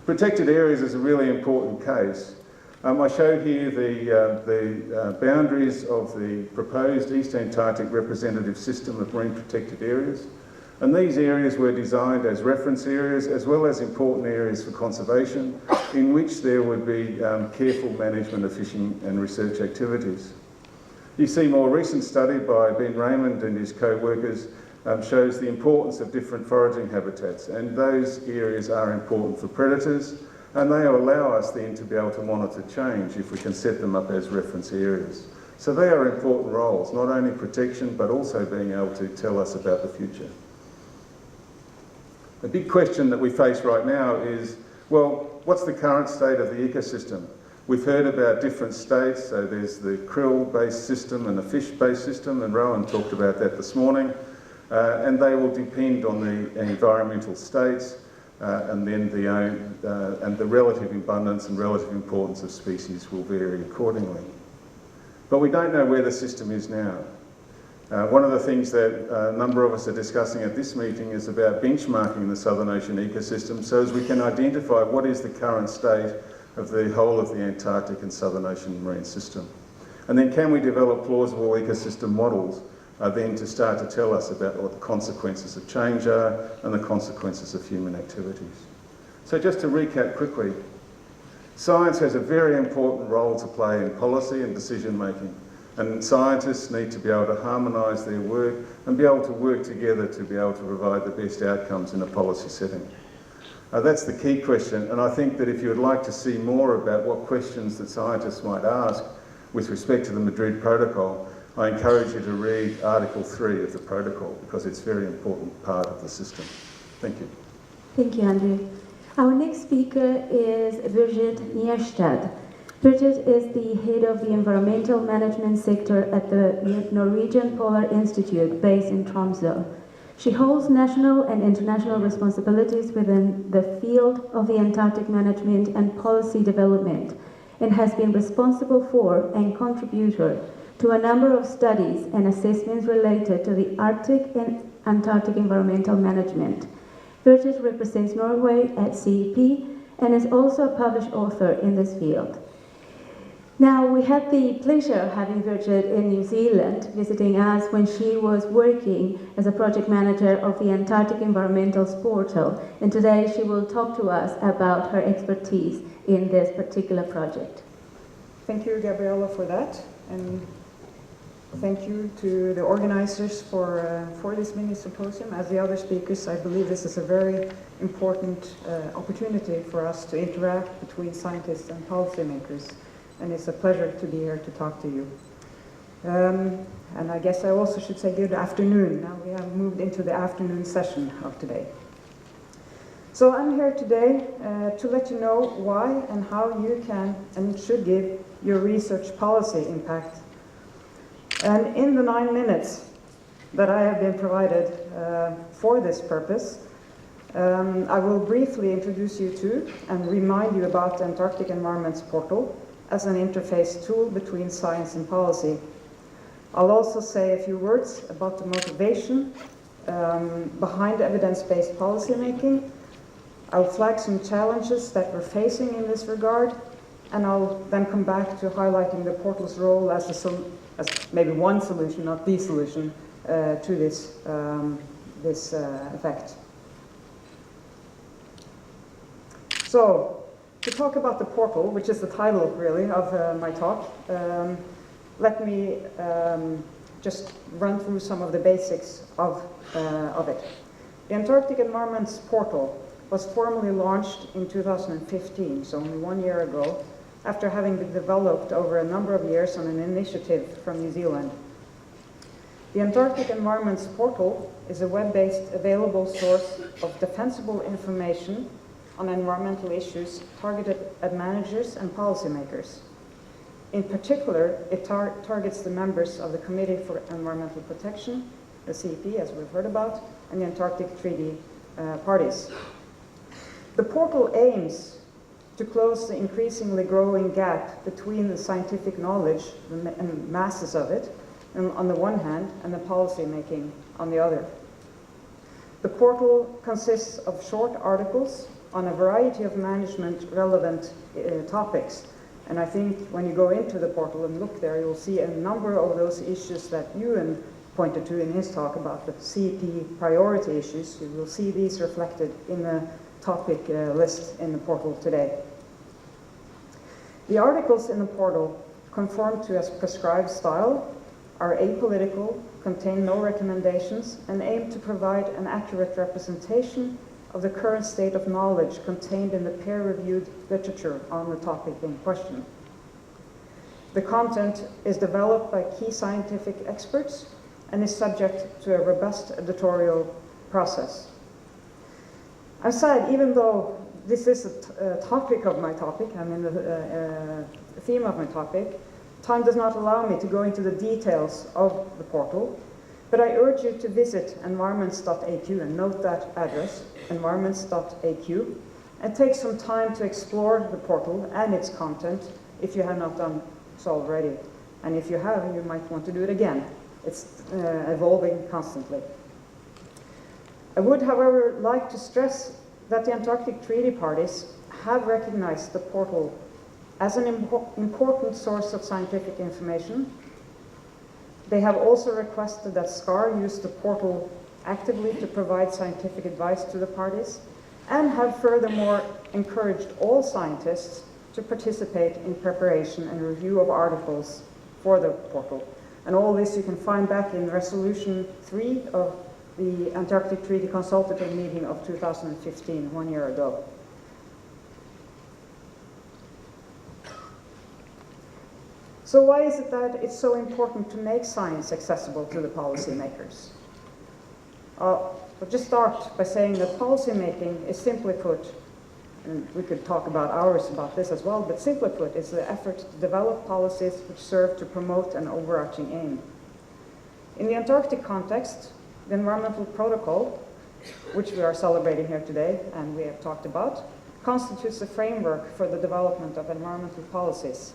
Protected areas is a really important case. I showed here the boundaries of the proposed East Antarctic representative system of marine protected areas. And these areas were designed as reference areas as well as important areas for conservation in which there would be careful management of fishing and research activities. You see more recent study by Ben Raymond and his co-workers shows the importance of different foraging habitats, and those areas are important for predators, and they allow us then to be able to monitor change if we can set them up as reference areas. So they are important roles, not only protection but also being able to tell us about the future. The big question that we face right now is, well, what's the current state of the ecosystem? We've heard about different states, so there's the krill-based system and the fish-based system, and Rowan talked about that this morning, and they will depend on the environmental states and then the relative abundance and relative importance of species will vary accordingly. But we don't know where the system is now. One of the things that a number of us are discussing at this meeting is about benchmarking the Southern Ocean ecosystem so as we can identify what is the current state of the whole of the Antarctic and Southern Ocean marine system. And then can we develop plausible ecosystem models then to start to tell us about what the consequences of change are and the consequences of human activities. So just to recap quickly, science has a very important role to play in policy and decision making. And scientists need to be able to harmonise their work and be able to work together to be able to provide the best outcomes in a policy setting. That's the key question, and I think that if you would like to see more about what questions that scientists might ask with respect to the Madrid Protocol, I encourage you to read Article 3 of the Protocol because it's a very important part of the system. Thank you. Thank you, Andrew. Our next speaker is Birgit Nierstad. Birgit is the head of the environmental management sector at the Norwegian Polar Institute based in Tromsø. She holds national and international responsibilities within the field of the Antarctic management and policy development and has been responsible for and contributor to a number of studies and assessments related to the Arctic and Antarctic environmental management. Birgit represents Norway at CEP and is also a published author in this field. Now, we had the pleasure of having Birgit in New Zealand visiting us when she was working as a project manager of the Antarctic Environmentals Portal, and today she will talk to us about her expertise in this particular project. Thank you, Gabriella, for that, and thank you to the organizers for this mini-symposium. As the other speakers, I believe this is a very important opportunity for us to interact between scientists and policymakers. And it's a pleasure to be here to talk to you. And I guess I also should say good afternoon. Now we have moved into the afternoon session of today. So I'm here today to let you know why and how you can and should give your research policy impact. And in the 9 minutes that I have been provided for this purpose, I will briefly introduce you to and remind you about the Antarctic Environments Portal as an interface tool between science and policy. I'll also say a few words about the motivation behind evidence-based policymaking. I'll flag some challenges that we're facing in this regard, and I'll then come back to highlighting the portal's role as maybe one solution, not the solution, to this effect. So, to talk about the portal, which is the title, really, of my talk, let me just run through some of the basics of it. The Antarctic Environments Portal was formally launched in 2015, so only 1 year ago, after having been developed over a number of years on an initiative from New Zealand. The Antarctic Environments Portal is a web-based available source of defensible information on environmental issues targeted at managers and policymakers. In particular, it targets the members of the Committee for Environmental Protection, the CEP, as we've heard about, and the Antarctic Treaty parties. The portal aims to close the increasingly growing gap between the scientific knowledge and masses of it on the one hand and the policy making on the other. The portal consists of short articles on a variety of management relevant topics. And I think when you go into the portal and look there, you'll see a number of those issues that Ewan pointed to in his talk about the CEP priority issues. You will see these reflected in the topic list in the portal today. The articles in the portal conform to a prescribed style, are apolitical, contain no recommendations, and aim to provide an accurate representation of the current state of knowledge contained in the peer-reviewed literature on the topic in question. The content is developed by key scientific experts and is subject to a robust editorial process. I'm sad, even though this is a topic of my topic, I mean the theme of my topic, time does not allow me to go into the details of the portal, but I urge you to visit environments.aq and note that address, environments.aq, and take some time to explore the portal and its content if you have not done so already. And if you have, you might want to do it again. It's evolving constantly. I would, however, like to stress that the Antarctic Treaty Parties have recognized the portal as an important source of scientific information. They have also requested that SCAR use the portal actively to provide scientific advice to the parties, and have furthermore encouraged all scientists to participate in preparation and review of articles for the portal. And all this you can find back in Resolution 3 of the Antarctic Treaty Consultative Meeting of 2015, 1 year ago. So why is it that it's so important to make science accessible to the policymakers? I'll just start by saying that policymaking is, simply put, and we could talk about hours about this as well, but simply put, is the effort to develop policies which serve to promote an overarching aim. In the Antarctic context, the Environmental Protocol, which we are celebrating here today and we have talked about, constitutes the framework for the development of environmental policies,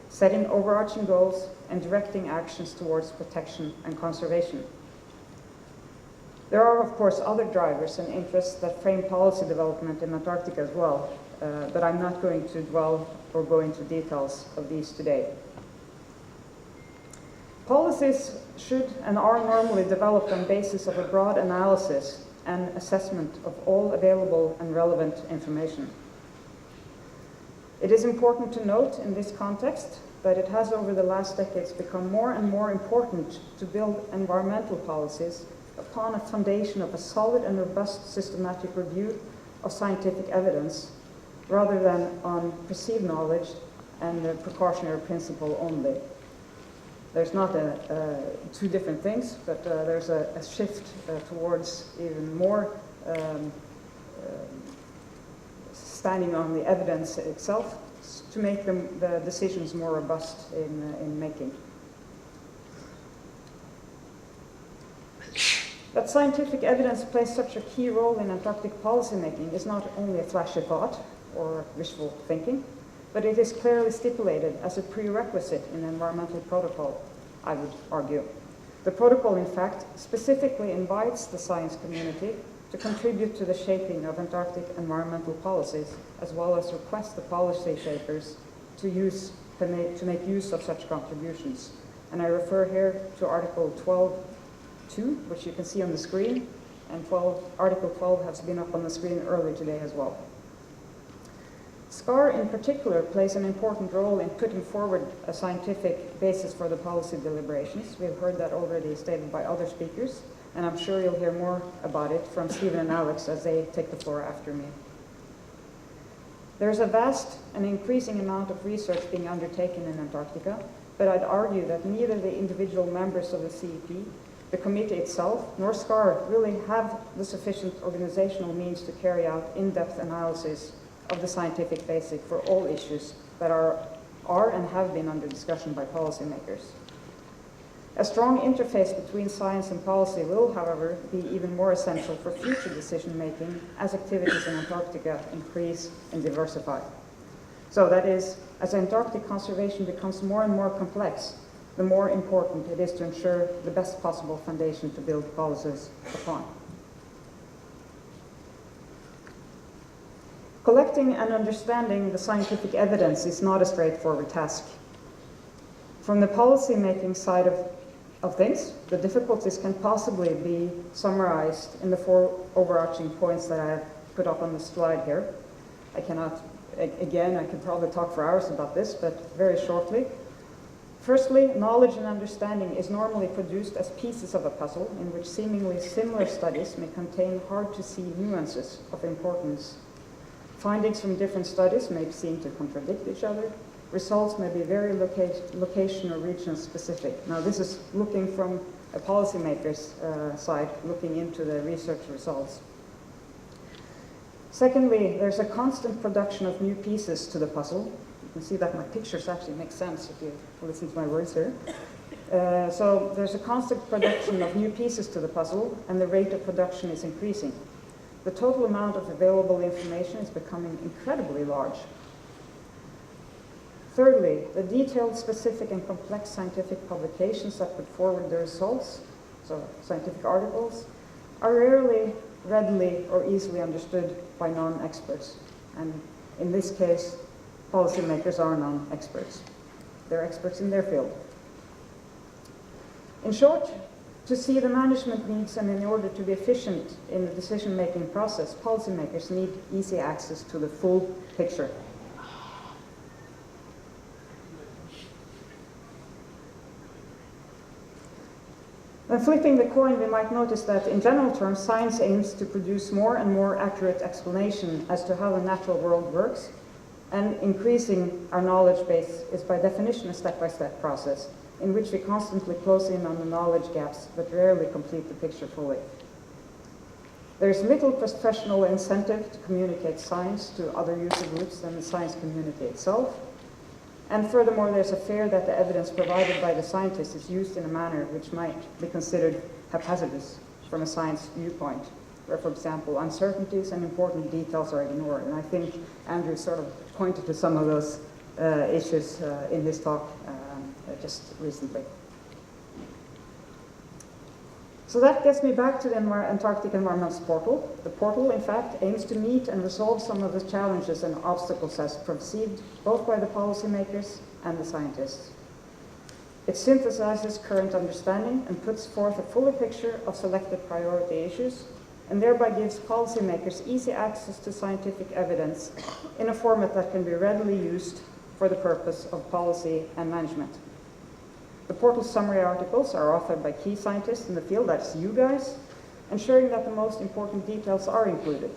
setting overarching goals and directing actions towards protection and conservation. There are, of course, other drivers and interests that frame policy development in Antarctica as well, but I'm not going to dwell or go into details of these today. Policies should and are normally developed on the basis of a broad analysis and assessment of all available and relevant information. It is important to note in this context that it has over the last decades become more and more important to build environmental policies upon a foundation of a solid and robust systematic review of scientific evidence, rather than on perceived knowledge and the precautionary principle only. There's not two different things, but there's a shift towards even more standing on the evidence itself to make the decisions more robust in making. That scientific evidence plays such a key role in Antarctic policymaking is not only a flashy thought or wishful thinking, but it is clearly stipulated as a prerequisite in the Environmental Protocol, I would argue. The protocol, in fact, specifically invites the science community to contribute to the shaping of Antarctic environmental policies, as well as request the policy shapers to make use of such contributions. And I refer here to Article 12.2, which you can see on the screen, and Article 12 has been up on the screen earlier today as well. SCAR in particular plays an important role in putting forward a scientific basis for the policy deliberations. We've heard that already stated by other speakers, and I'm sure you'll hear more about it from Stephen and Alex as they take the floor after me. There's a vast and increasing amount of research being undertaken in Antarctica, but I'd argue that neither the individual members of the CEP, the committee itself, nor SCAR really have the sufficient organizational means to carry out in-depth analysis of the scientific basic for all issues that are and have been under discussion by policymakers. A strong interface between science and policy will, however, be even more essential for future decision-making as activities in Antarctica increase and diversify. So that is, as Antarctic conservation becomes more and more complex, the more important it is to ensure the best possible foundation to build policies upon. Collecting and understanding the scientific evidence is not a straightforward task. From the policy-making side of things, the difficulties can possibly be summarized in the 4 overarching points that I have put up on the slide here. I cannot, again, I could probably talk for hours about this, but very shortly. Firstly, knowledge and understanding is normally produced as pieces of a puzzle in which seemingly similar studies may contain hard-to-see nuances of importance. Findings from different studies may seem to contradict each other. Results may be very location or region specific. Now, this is looking from a policymaker's side, looking into the research results. Secondly, there's a constant production of new pieces to the puzzle. You can see that my pictures actually make sense if you listen to my words here. So there's a constant production of new pieces to the puzzle, and the rate of production is increasing. The total amount of available information is becoming incredibly large. Thirdly, the detailed, specific, and complex scientific publications that put forward the results, so scientific articles, are rarely readily or easily understood by non-experts. And in this case, policymakers are non-experts. They're experts in their field. In short, to see the management needs and in order to be efficient in the decision-making process, policymakers need easy access to the full picture. When flipping the coin, we might notice that in general terms, science aims to produce more and more accurate explanation as to how the natural world works, and increasing our knowledge base is by definition a step-by-step process in which we constantly close in on the knowledge gaps but rarely complete the picture fully. There is little professional incentive to communicate science to other user groups than the science community itself. And furthermore, there's a fear that the evidence provided by the scientists is used in a manner which might be considered haphazardous from a science viewpoint, where, for example, uncertainties and important details are ignored. And I think Andrew sort of pointed to some of those issues in his talk just recently. So that gets me back to the Antarctic Environments Portal. The portal, in fact, aims to meet and resolve some of the challenges and obstacles as perceived both by the policymakers and the scientists. It synthesizes current understanding and puts forth a fuller picture of selected priority issues, and thereby gives policymakers easy access to scientific evidence in a format that can be readily used for the purpose of policy and management. The portal summary articles are authored by key scientists in the field, that's you guys, ensuring that the most important details are included.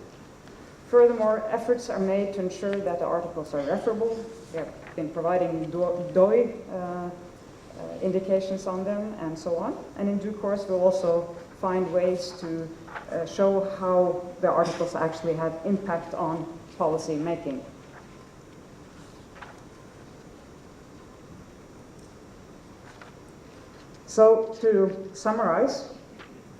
Furthermore, efforts are made to ensure that the articles are referable. We have been providing DOI indications on them and so on. And in due course, we'll also find ways to show how the articles actually have impact on policy making. So to summarize,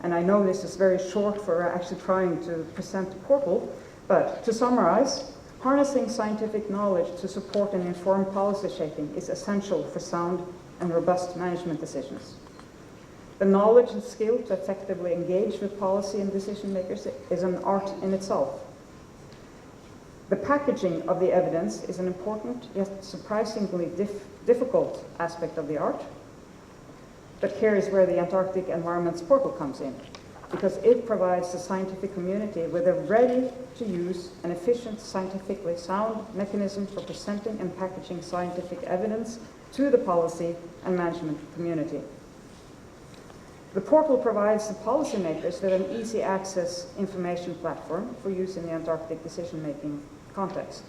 and I know this is very short for actually trying to present the portal, but to summarize, harnessing scientific knowledge to support and inform policy shaping is essential for sound and robust management decisions. The knowledge and skill to effectively engage with policy and decision makers is an art in itself. The packaging of the evidence is an important yet surprisingly difficult aspect of the art. But here is where the Antarctic Environments Portal comes in, because it provides the scientific community with a ready-to-use and efficient, scientifically sound mechanism for presenting and packaging scientific evidence to the policy and management community. The portal provides the policymakers with an easy access information platform for use in the Antarctic decision-making context.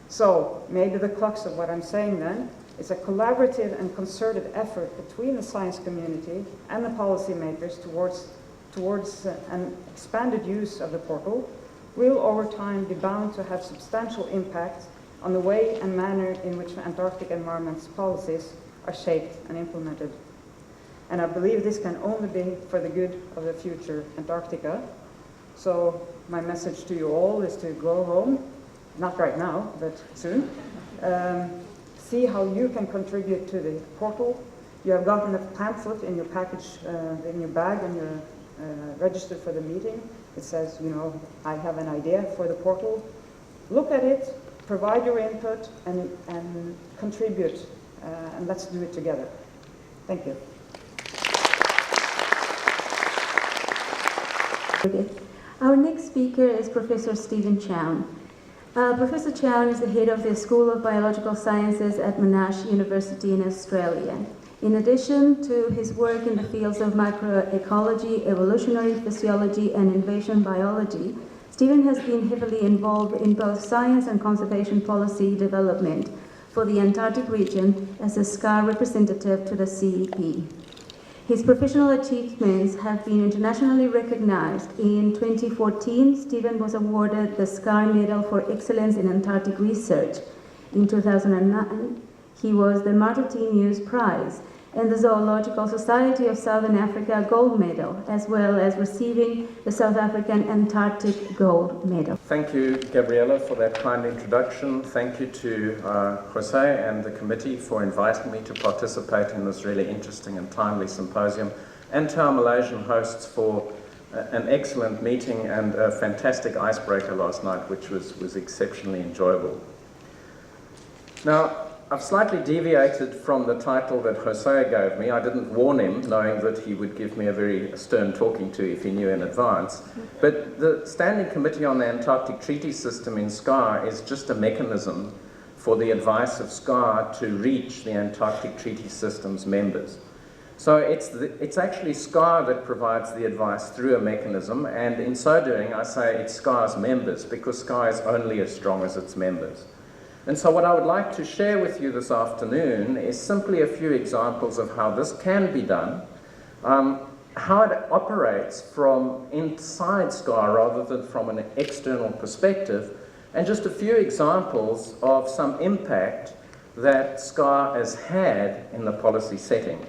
So maybe the crux of what I'm saying then is a collaborative and concerted effort between the science community and the policymakers towards an expanded use of the portal will over time be bound to have substantial impact on the way and manner in which Antarctic environment's policies are shaped and implemented. And I believe this can only be for the good of the future Antarctica. So my message to you all is to go home, not right now, but soon. See how you can contribute to the portal, You have gotten a pamphlet in your package, in your bag, and you're registered for the meeting. It says, you know, I have an idea for the portal. Look at it, provide your input, and contribute, and let's do it together. Thank you. Our next speaker is Professor Stephen Chown. Professor Chown is the head of the School of Biological Sciences at Monash University in Australia. In addition to his work in the fields of microecology, evolutionary physiology, and invasion biology, Stephen has been heavily involved in both science and conservation policy development for the Antarctic region as a SCAR representative to the CEP. His professional achievements have been internationally recognized. In 2014, Stephen was awarded the SCAR Medal for Excellence in Antarctic Research. In 2009, he was the Martinius Prize and the Zoological Society of Southern Africa Gold Medal, as well as receiving the South African Antarctic Gold Medal. Thank you, Gabriella, for that kind introduction. Thank you to Jose and the committee for inviting me to participate in this really interesting and timely symposium, and to our Malaysian hosts for an excellent meeting and a fantastic icebreaker last night, which was exceptionally enjoyable. Now, I've slightly deviated from the title that Jose gave me. I didn't warn him, knowing that he would give me a very stern talking to if he knew in advance. But the Standing Committee on the Antarctic Treaty System in SCAR is just a mechanism for the advice of SCAR to reach the Antarctic Treaty System's members. So it's actually SCAR that provides the advice through a mechanism, and in so doing I say it's SCAR's members, because SCAR is only as strong as its members. And so what I would like to share with you this afternoon is simply a few examples of how this can be done, how it operates from inside SCAR rather than from an external perspective, and just a few examples of some impact that SCAR has had in the policy setting.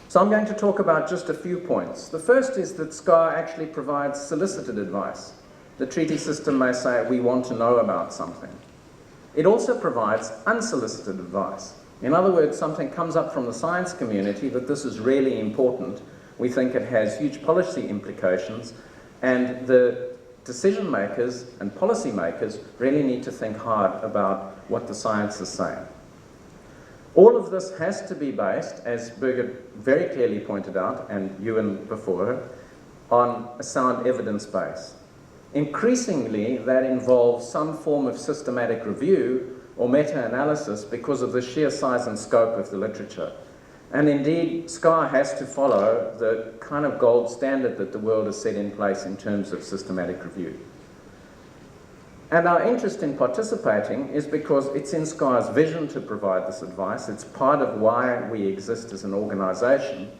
So I'm going to talk about just a few points. The first is that SCAR actually provides solicited advice. The treaty system may say, we want to know about something. It also provides unsolicited advice. In other words, something comes up from the science community that this is really important. We think it has huge policy implications, and the decision makers and policy makers really need to think hard about what the science is saying. All of this has to be based, as Birgit very clearly pointed out, and Ewan before her, on a sound evidence base. Increasingly, that involves some form of systematic review or meta-analysis because of the sheer size and scope of the literature. And indeed, SCAR has to follow the kind of gold standard that the world has set in place in terms of systematic review. And our interest in participating is because it's in SCAR's vision to provide this advice. It's part of why we exist as an organisation,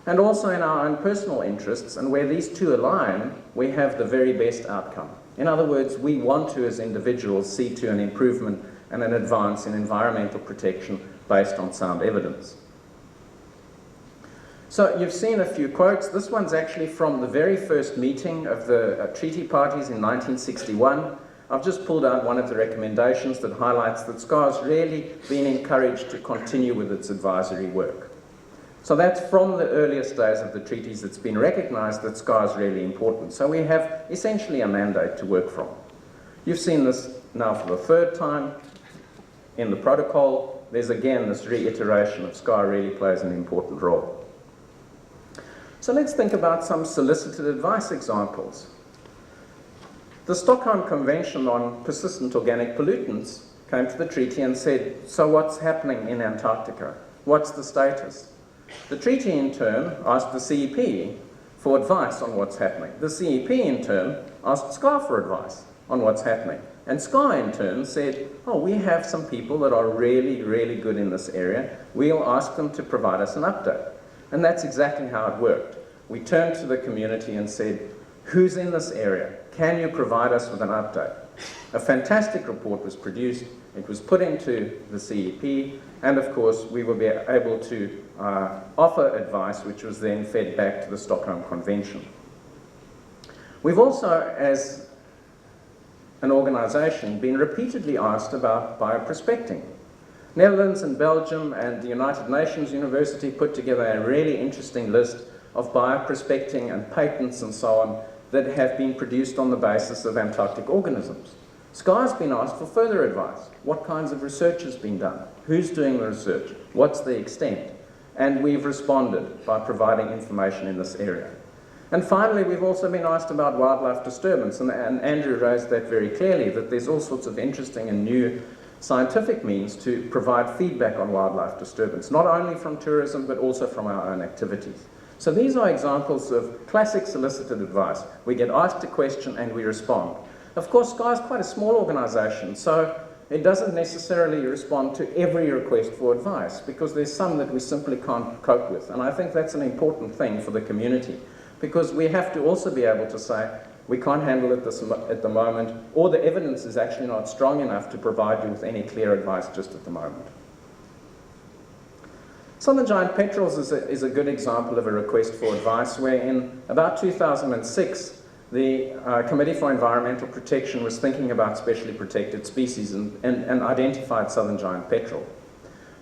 and also in our own personal interests, and where these two align, we have the very best outcome. In other words, we want to, as individuals, see to an improvement and an advance in environmental protection based on sound evidence. So you've seen a few quotes. This one's actually from the very first meeting of the treaty parties in 1961. I've just pulled out one of the recommendations that highlights that SCAR's really been encouraged to continue with its advisory work. So that's from the earliest days of the treaties. It's been recognised that SCAR is really important. So we have essentially a mandate to work from. You've seen this now for the third time in the protocol. There's again this reiteration of SCAR really plays an important role. So let's think about some solicited advice examples. The Stockholm Convention on Persistent Organic Pollutants came to the treaty and said, so what's happening in Antarctica? What's the status? The treaty, in turn, asked the CEP for advice on what's happening. The CEP, in turn, asked SCAR for advice on what's happening. And SCAR, in turn, said, oh, we have some people that are really, really good in this area. We'll ask them to provide us an update. And that's exactly how it worked. We turned to the community and said, who's in this area? Can you provide us with an update? A fantastic report was produced. It was put into the CEP, and of course we will be able to offer advice which was then fed back to the Stockholm Convention. We've also, as an organisation, been repeatedly asked about bioprospecting. Netherlands and Belgium and the United Nations University put together a really interesting list of bioprospecting and patents and so on that have been produced on the basis of Antarctic organisms. SCAR's been asked for further advice. What kinds of research has been done? Who's doing the research? What's the extent? And we've responded by providing information in this area. And finally, we've also been asked about wildlife disturbance, and Andrew raised that very clearly, that there's all sorts of interesting and new scientific means to provide feedback on wildlife disturbance, not only from tourism, but also from our own activities. So these are examples of classic solicited advice. We get asked a question and we respond. Of course, SCAR is quite a small organisation, so it doesn't necessarily respond to every request for advice, because there's some that we simply can't cope with. And I think that's an important thing for the community, because we have to also be able to say, we can't handle it at the moment, or the evidence is actually not strong enough to provide you with any clear advice just at the moment. Southern giant petrels is a good example of a request for advice, where in about 2006, the Committee for Environmental Protection was thinking about specially protected species and identified southern giant petrel.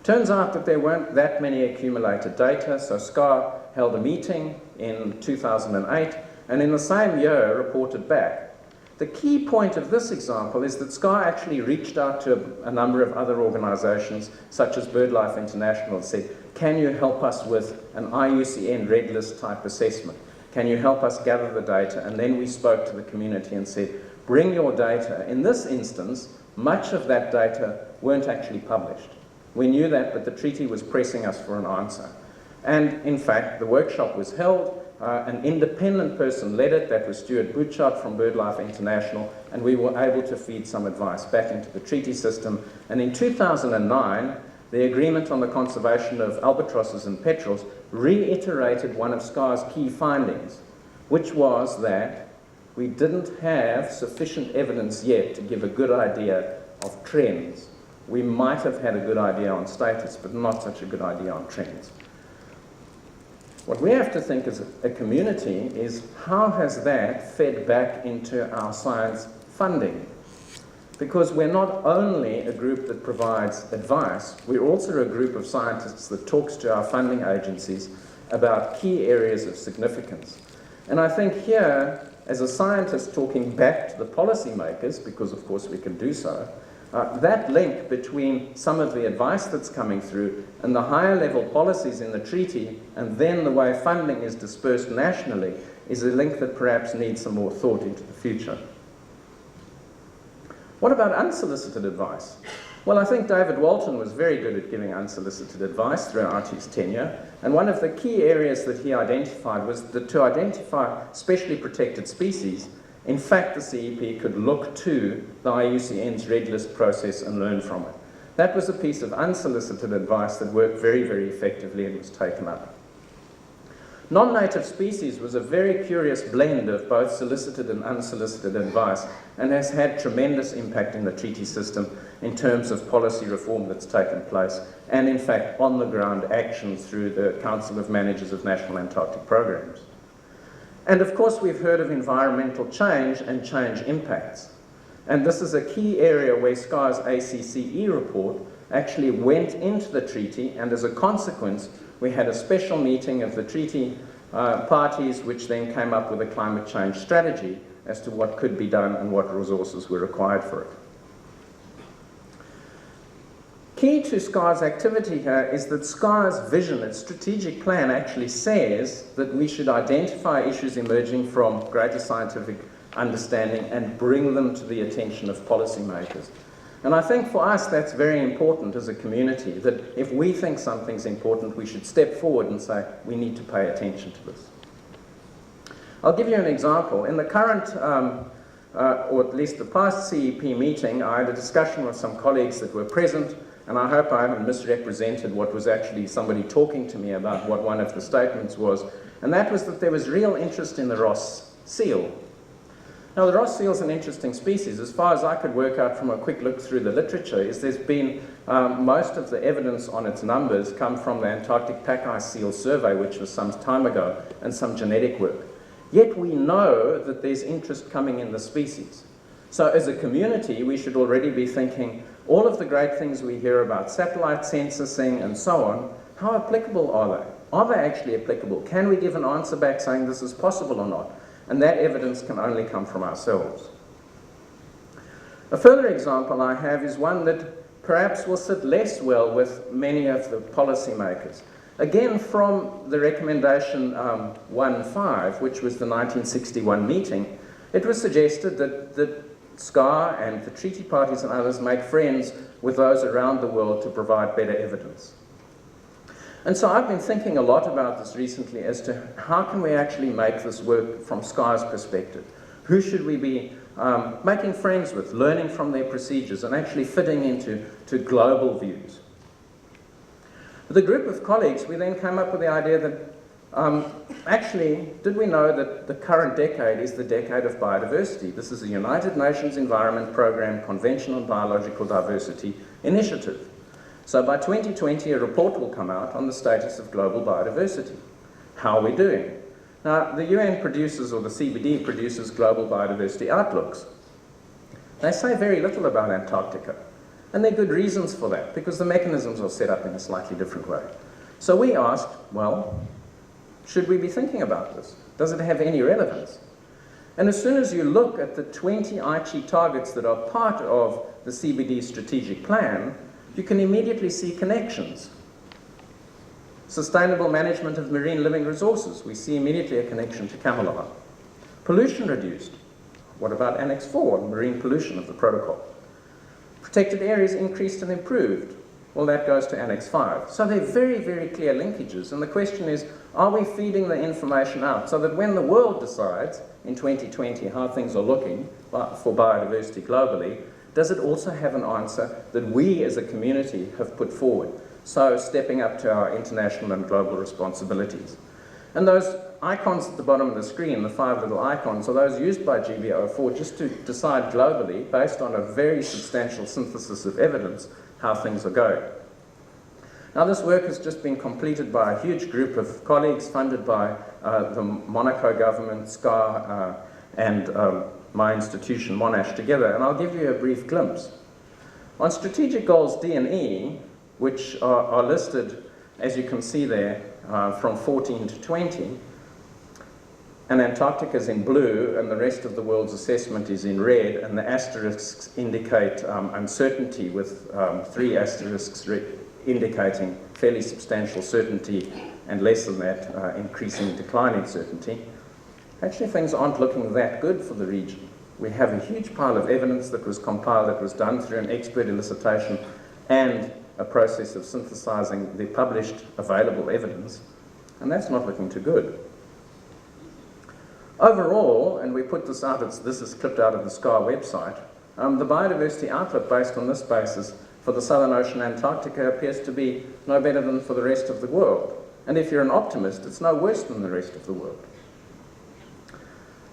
Turns out that there weren't that many accumulated data, so SCAR held a meeting in 2008, and in the same year reported back. The key point of this example is that SCAR actually reached out to a number of other organisations, such as BirdLife International, and said, can you help us with an IUCN Red List type assessment? Can you help us gather the data? And then we spoke to the community and said, bring your data. In this instance, much of that data weren't actually published. We knew that, but the treaty was pressing us for an answer. And in fact, the workshop was held. An independent person led it, that was Stuart Butchart from BirdLife International, and we were able to feed some advice back into the treaty system. And in 2009, the agreement on the conservation of albatrosses and petrels reiterated one of SCAR's key findings, which was that we didn't have sufficient evidence yet to give a good idea of trends. We might have had a good idea on status, but not such a good idea on trends. What we have to think as a community is, how has that fed back into our science funding? Because we're not only a group that provides advice, we're also a group of scientists that talks to our funding agencies about key areas of significance. And I think here, as a scientist talking back to the policymakers, because of course we can do so, that link between some of the advice that's coming through and the higher level policies in the treaty, and then the way funding is dispersed nationally, is a link that perhaps needs some more thought into the future. What about unsolicited advice? Well, I think David Walton was very good at giving unsolicited advice throughout his tenure, and one of the key areas that he identified was that to identify specially protected species, in fact, the CEP could look to the IUCN's Red List process and learn from it. That was a piece of unsolicited advice that worked very, very effectively and was taken up. Non-native species was a very curious blend of both solicited and unsolicited advice, and has had tremendous impact in the treaty system in terms of policy reform that's taken place, and in fact on-the-ground action through the Council of Managers of National Antarctic Programs. And of course we've heard of environmental change and change impacts. And this is a key area where SCAR's ACCE report actually went into the treaty, and as a consequence we had a special meeting of the treaty parties, which then came up with a climate change strategy as to what could be done and what resources were required for it. Key to SCAR's activity here is that SCAR's vision, its strategic plan, actually says that we should identify issues emerging from greater scientific understanding and bring them to the attention of policymakers. And I think for us that's very important as a community, that if we think something's important, we should step forward and say, we need to pay attention to this. I'll give you an example. In the current, or at least the past CEP meeting, I had a discussion with some colleagues that were present, and I hope I haven't misrepresented what was actually somebody talking to me about what one of the statements was, and that was that there was real interest in the Ross seal. Now, the Ross seal is an interesting species. As far as I could work out from a quick look through the literature, is there's been most of the evidence on its numbers come from the Antarctic Pack Ice Seal Survey, which was some time ago, and some genetic work. Yet we know that there's interest coming in the species. So as a community, we should already be thinking, all of the great things we hear about satellite censusing and so on, how applicable are they? Are they actually applicable? Can we give an answer back saying this is possible or not? And that evidence can only come from ourselves. A further example I have is one that perhaps will sit less well with many of the policymakers. Again, from the recommendation 1.5, which was the 1961 meeting, it was suggested that SCAR and the treaty parties and others make friends with those around the world to provide better evidence. And so I've been thinking a lot about this recently as to how can we actually make this work from SCAR's perspective. Who should we be making friends with, learning from their procedures and actually fitting into global views? With a group of colleagues, we then came up with the idea that actually, did we know that the current decade is the decade of biodiversity? This is the United Nations Environment Programme Convention on Biological Diversity initiative. So by 2020, a report will come out on the status of global biodiversity. How are we doing? Now, the UN produces, or the CBD produces, global biodiversity outlooks. They say very little about Antarctica. And there are good reasons for that, because the mechanisms are set up in a slightly different way. So we asked, well, should we be thinking about this? Does it have any relevance? And as soon as you look at the 20 Aichi targets that are part of the CBD strategic plan, you can immediately see connections. Sustainable management of marine living resources, we see immediately a connection to camelid. Pollution reduced. What about Annex 4, marine pollution of the protocol? Protected areas increased and improved. Well, that goes to Annex 5. So they're very, very clear linkages. And the question is, are we feeding the information out so that when the world decides in 2020 how things are looking for biodiversity globally, does it also have an answer that we as a community have put forward? So stepping up to our international and global responsibilities. And those icons at the bottom of the screen, the 5 little icons, are those used by GBO4 just to decide globally, based on a very substantial synthesis of evidence, how things are going. Now, this work has just been completed by a huge group of colleagues funded by the Monaco government, SCAR, and my institution, Monash, together, and I'll give you a brief glimpse. On strategic goals D and E, which are listed, as you can see there, from 14 to 20, and Antarctica is in blue, and the rest of the world's assessment is in red, and the asterisks indicate uncertainty, with 3 asterisks indicating fairly substantial certainty, and less than that, increasing declining certainty. Actually, things aren't looking that good for the region. We have a huge pile of evidence that was compiled, that was done through an expert elicitation and a process of synthesizing the published available evidence, and that's not looking too good. Overall, and we put this out, this is clipped out of the SCAR website, the biodiversity outlook based on this basis for the Southern Ocean Antarctica appears to be no better than for the rest of the world. And if you're an optimist, it's no worse than the rest of the world.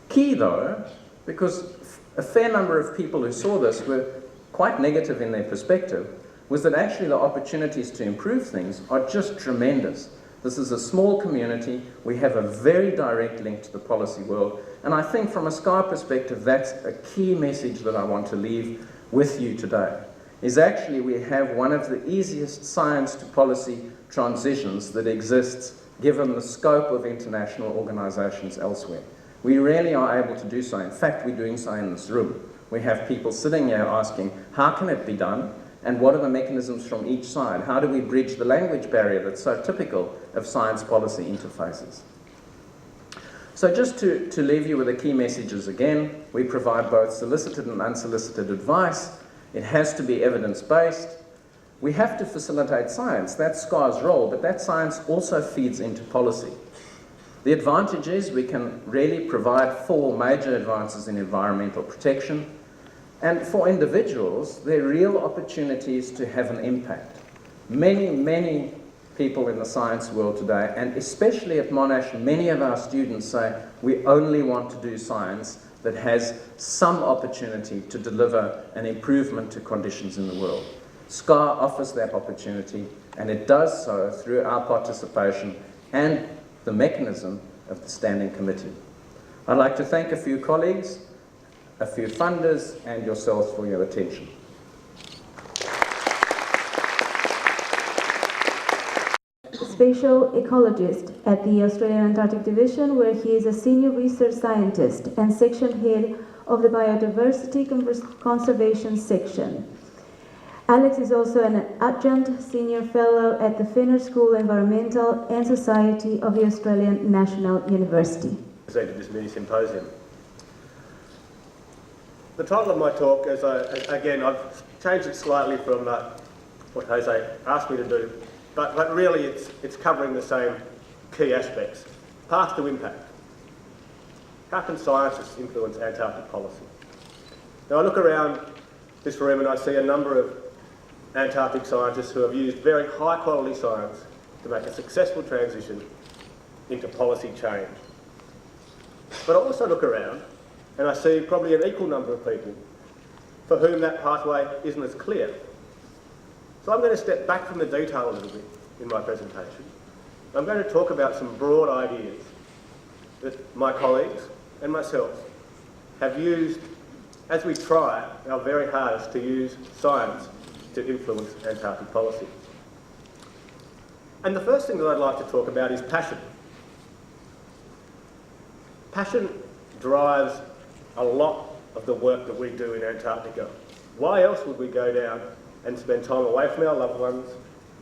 Key though, because a fair number of people who saw this were quite negative in their perspective, was that actually the opportunities to improve things are just tremendous. This is a small community. We have a very direct link to the policy world. And I think from a SCAR perspective, that's a key message that I want to leave with you today, is actually we have one of the easiest science to policy transitions that exists given the scope of international organizations elsewhere. We really are able to do so. In fact, we're doing so in this room. We have people sitting here asking, how can it be done? And what are the mechanisms from each side? How do we bridge the language barrier that's so typical of science policy interfaces? So just to leave you with the key messages again, we provide both solicited and unsolicited advice. It has to be evidence-based. We have to facilitate science. That's SCAR's role, but that science also feeds into policy. The advantage is we can really provide 4 major advances in environmental protection. And for individuals, there are real opportunities to have an impact. Many, many people in the science world today, and especially at Monash, many of our students say, we only want to do science that has some opportunity to deliver an improvement to conditions in the world. SCAR offers that opportunity, and it does so through our participation and the mechanism of the Standing Committee. I'd like to thank a few colleagues a few funders, and yourselves for your attention. Spatial ecologist at the Australian Antarctic Division, where he is a senior research scientist and section head of the Biodiversity Conservation section. Alex is also an adjunct senior fellow at the Fenner School Environmental and Society of the Australian National University. Presented this mini-symposium. The title of my talk, again, I've changed it slightly from what Jose asked me to do, but really it's covering the same key aspects. Path to impact. How can scientists influence Antarctic policy? Now I look around this room and I see a number of Antarctic scientists who have used very high quality science to make a successful transition into policy change. But I also look around and I see probably an equal number of people for whom that pathway isn't as clear. So I'm going to step back from the detail a little bit in my presentation. I'm going to talk about some broad ideas that my colleagues and myself have used as we try our very hardest to use science to influence Antarctic policy. And the first thing that I'd like to talk about is passion. Passion drives a lot of the work that we do in Antarctica. Why else would we go down and spend time away from our loved ones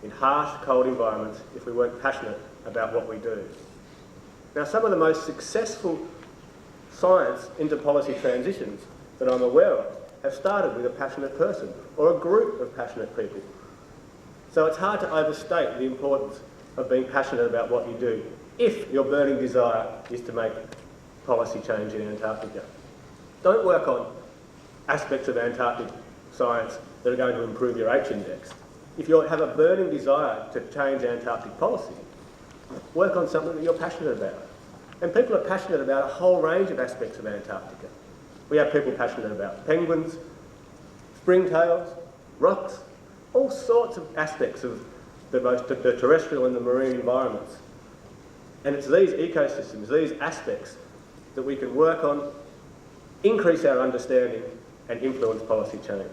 in harsh, cold environments if we weren't passionate about what we do? Now, some of the most successful science into policy transitions that I'm aware of have started with a passionate person or a group of passionate people. So it's hard to overstate the importance of being passionate about what you do if your burning desire is to make policy change in Antarctica. Don't work on aspects of Antarctic science that are going to improve your H-index. If you have a burning desire to change Antarctic policy, work on something that you're passionate about. And people are passionate about a whole range of aspects of Antarctica. We have people passionate about penguins, springtails, rocks, all sorts of aspects of the terrestrial and the marine environments. And it's these ecosystems, these aspects that we can work on, increase our understanding and influence policy change.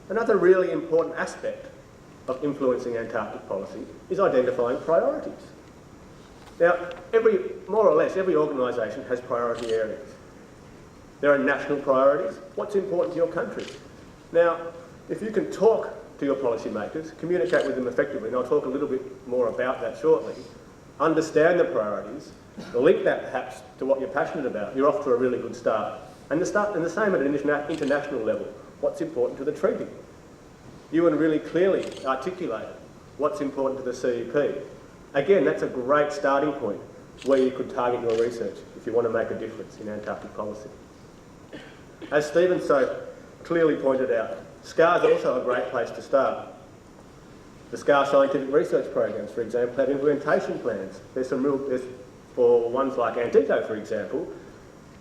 Another really important aspect of influencing Antarctic policy is identifying priorities. Now, more or less, every organisation has priority areas. There are national priorities. What's important to your country? Now, if you can talk to your policymakers, communicate with them effectively, and I'll talk a little bit more about that shortly, understand the priorities, link that perhaps to what you're passionate about, you're off to a really good start. And the same at an international level. What's important to the treaty? Ewan really clearly articulated what's important to the CEP. Again, that's a great starting point where you could target your research if you want to make a difference in Antarctic policy. As Stephen so clearly pointed out, SCAR's also a great place to start. The SCAR scientific research programs, for example, have implementation plans. For ones like Antico, for example,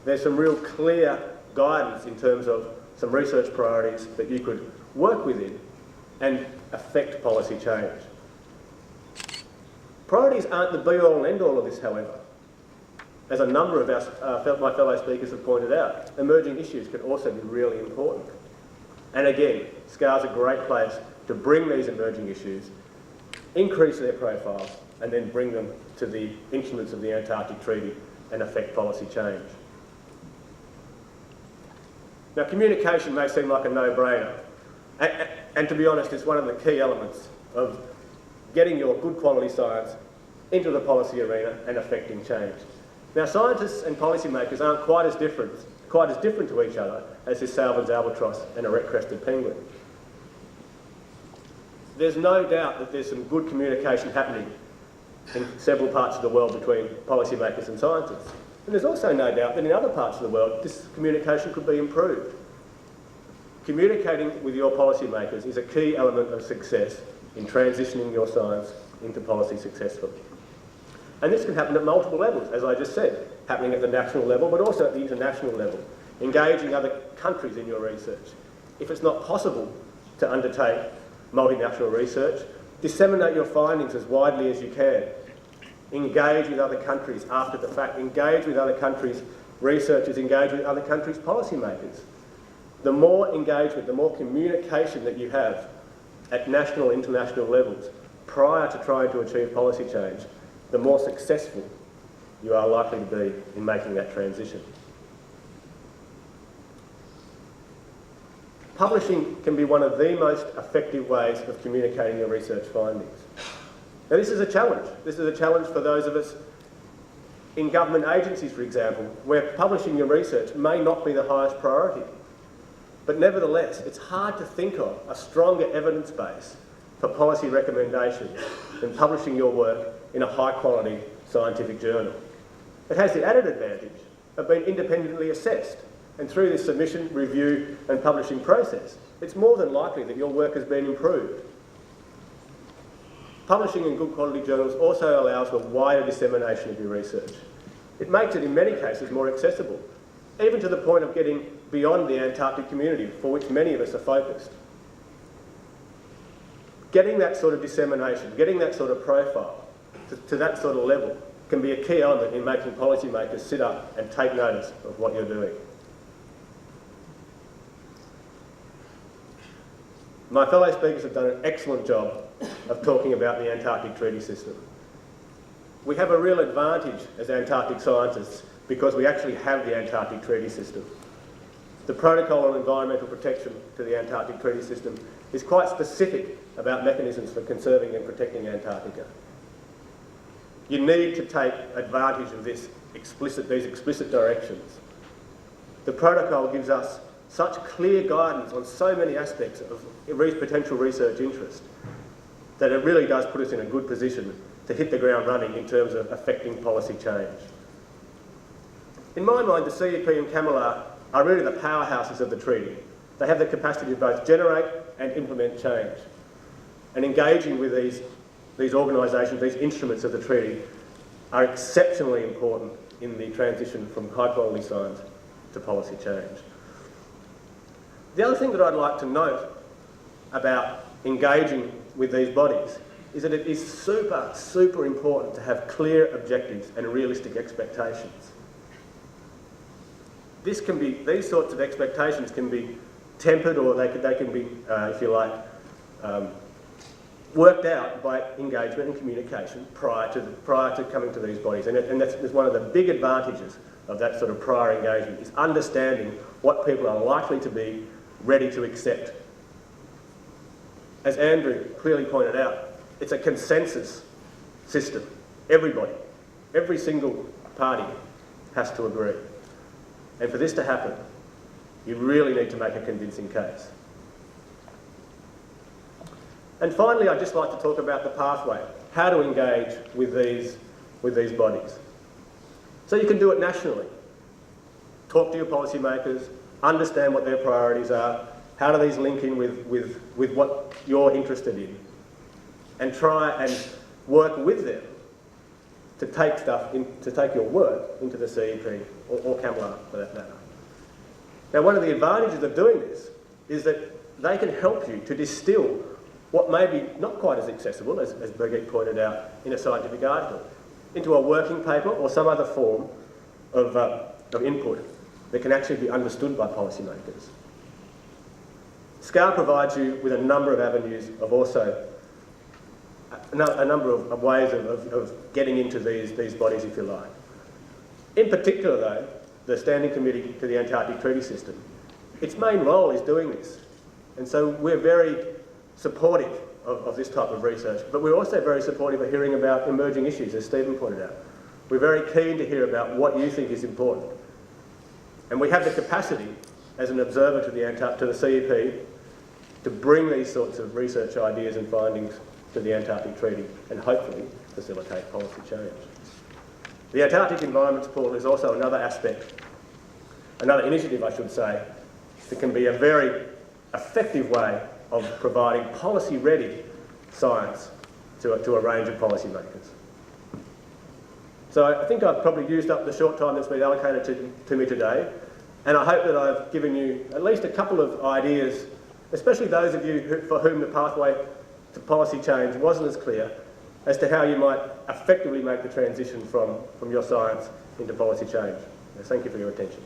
there's some real clear guidance in terms of some research priorities that you could work within and affect policy change. Priorities aren't the be-all and end-all of this, however. As a number of my fellow speakers have pointed out, emerging issues can also be really important. And again, SCAR's a great place to bring these emerging issues, increase their profiles, and then bring them to the instruments of the Antarctic Treaty and affect policy change. Now, communication may seem like a no-brainer, and to be honest, it's one of the key elements of getting your good quality science into the policy arena and affecting change. Now, scientists and policymakers aren't quite as different to each other as this Salvin's albatross and a red-crested penguin. There's no doubt that there's some good communication happening in several parts of the world between policymakers and scientists. And there's also no doubt that in other parts of the world, this communication could be improved. Communicating with your policymakers is a key element of success in transitioning your science into policy successfully. And this can happen at multiple levels, as I just said, happening at the national level, but also at the international level, engaging other countries in your research. If it's not possible to undertake multinational research, disseminate your findings as widely as you can. Engage with other countries after the fact. Engage with other countries researchers engage with other countries' policymakers. The more engagement, the more communication that you have at national and international levels prior to trying to achieve policy change, the more successful you are likely to be in making that transition. Publishing can be one of the most effective ways of communicating your research findings. Now, this is a challenge. This is a challenge for those of us in government agencies, for example, where publishing your research may not be the highest priority. But nevertheless, it's hard to think of a stronger evidence base for policy recommendations than publishing your work in a high-quality scientific journal. It has the added advantage of being independently assessed, and through this submission, review and publishing process, it's more than likely that your work has been improved. Publishing in good quality journals also allows for wider dissemination of your research. It makes it, in many cases, more accessible, even to the point of getting beyond the Antarctic community, for which many of us are focused. Getting that sort of dissemination, getting that sort of profile to that sort of level can be a key element in making policymakers sit up and take notice of what you're doing. My fellow speakers have done an excellent job of talking about the Antarctic Treaty System. We have a real advantage as Antarctic scientists because we actually have the Antarctic Treaty System. The Protocol on Environmental Protection to the Antarctic Treaty System is quite specific about mechanisms for conserving and protecting Antarctica. You need to take advantage of these explicit directions. The Protocol gives us such clear guidance on so many aspects of potential research interest that it really does put us in a good position to hit the ground running in terms of affecting policy change. In my mind, the CEP and CAMLR are really the powerhouses of the treaty. They have the capacity to both generate and implement change. And engaging with these organisations, these instruments of the treaty, are exceptionally important in the transition from high-quality science to policy change. The other thing that I'd like to note about engaging with these bodies is that it is super, super important to have clear objectives and realistic expectations. These sorts of expectations can be tempered, or they can be, if you like, worked out by engagement and communication prior to coming to these bodies. And that's one of the big advantages of that sort of prior engagement, is understanding what people are likely to be ready to accept. As Andrew clearly pointed out, it's a consensus system. Everybody, every single party has to agree. And for this to happen, you really need to make a convincing case. And finally, I'd just like to talk about the pathway, how to engage with these bodies. So you can do it nationally. Talk to your policymakers, understand what their priorities are, how do these link in with what you're interested in, and try and work with them to take your work into the CEP or CAMLR for that matter. Now, one of the advantages of doing this is that they can help you to distill what may be not quite as accessible, as Birgit pointed out, in a scientific article, into a working paper or some other form of input that can actually be understood by policymakers. SCAR provides you with a number of avenues of also, a number of ways of getting into these bodies, if you like. In particular, though, the Standing Committee to the Antarctic Treaty System, its main role is doing this. And so we're very supportive of this type of research, but we're also very supportive of hearing about emerging issues, as Stephen pointed out. We're very keen to hear about what you think is important. And we have the capacity, as an observer to the CEP, to bring these sorts of research ideas and findings to the Antarctic Treaty and hopefully facilitate policy change. The Antarctic Environments Pool is also another aspect, another initiative, I should say, that can be a very effective way of providing policy-ready science to a range of policymakers. So I think I've probably used up the short time that's been allocated to me today, and I hope that I've given you at least a couple of ideas, especially those of you for whom the pathway to policy change wasn't as clear, as to how you might effectively make the transition from your science into policy change. Thank you for your attention.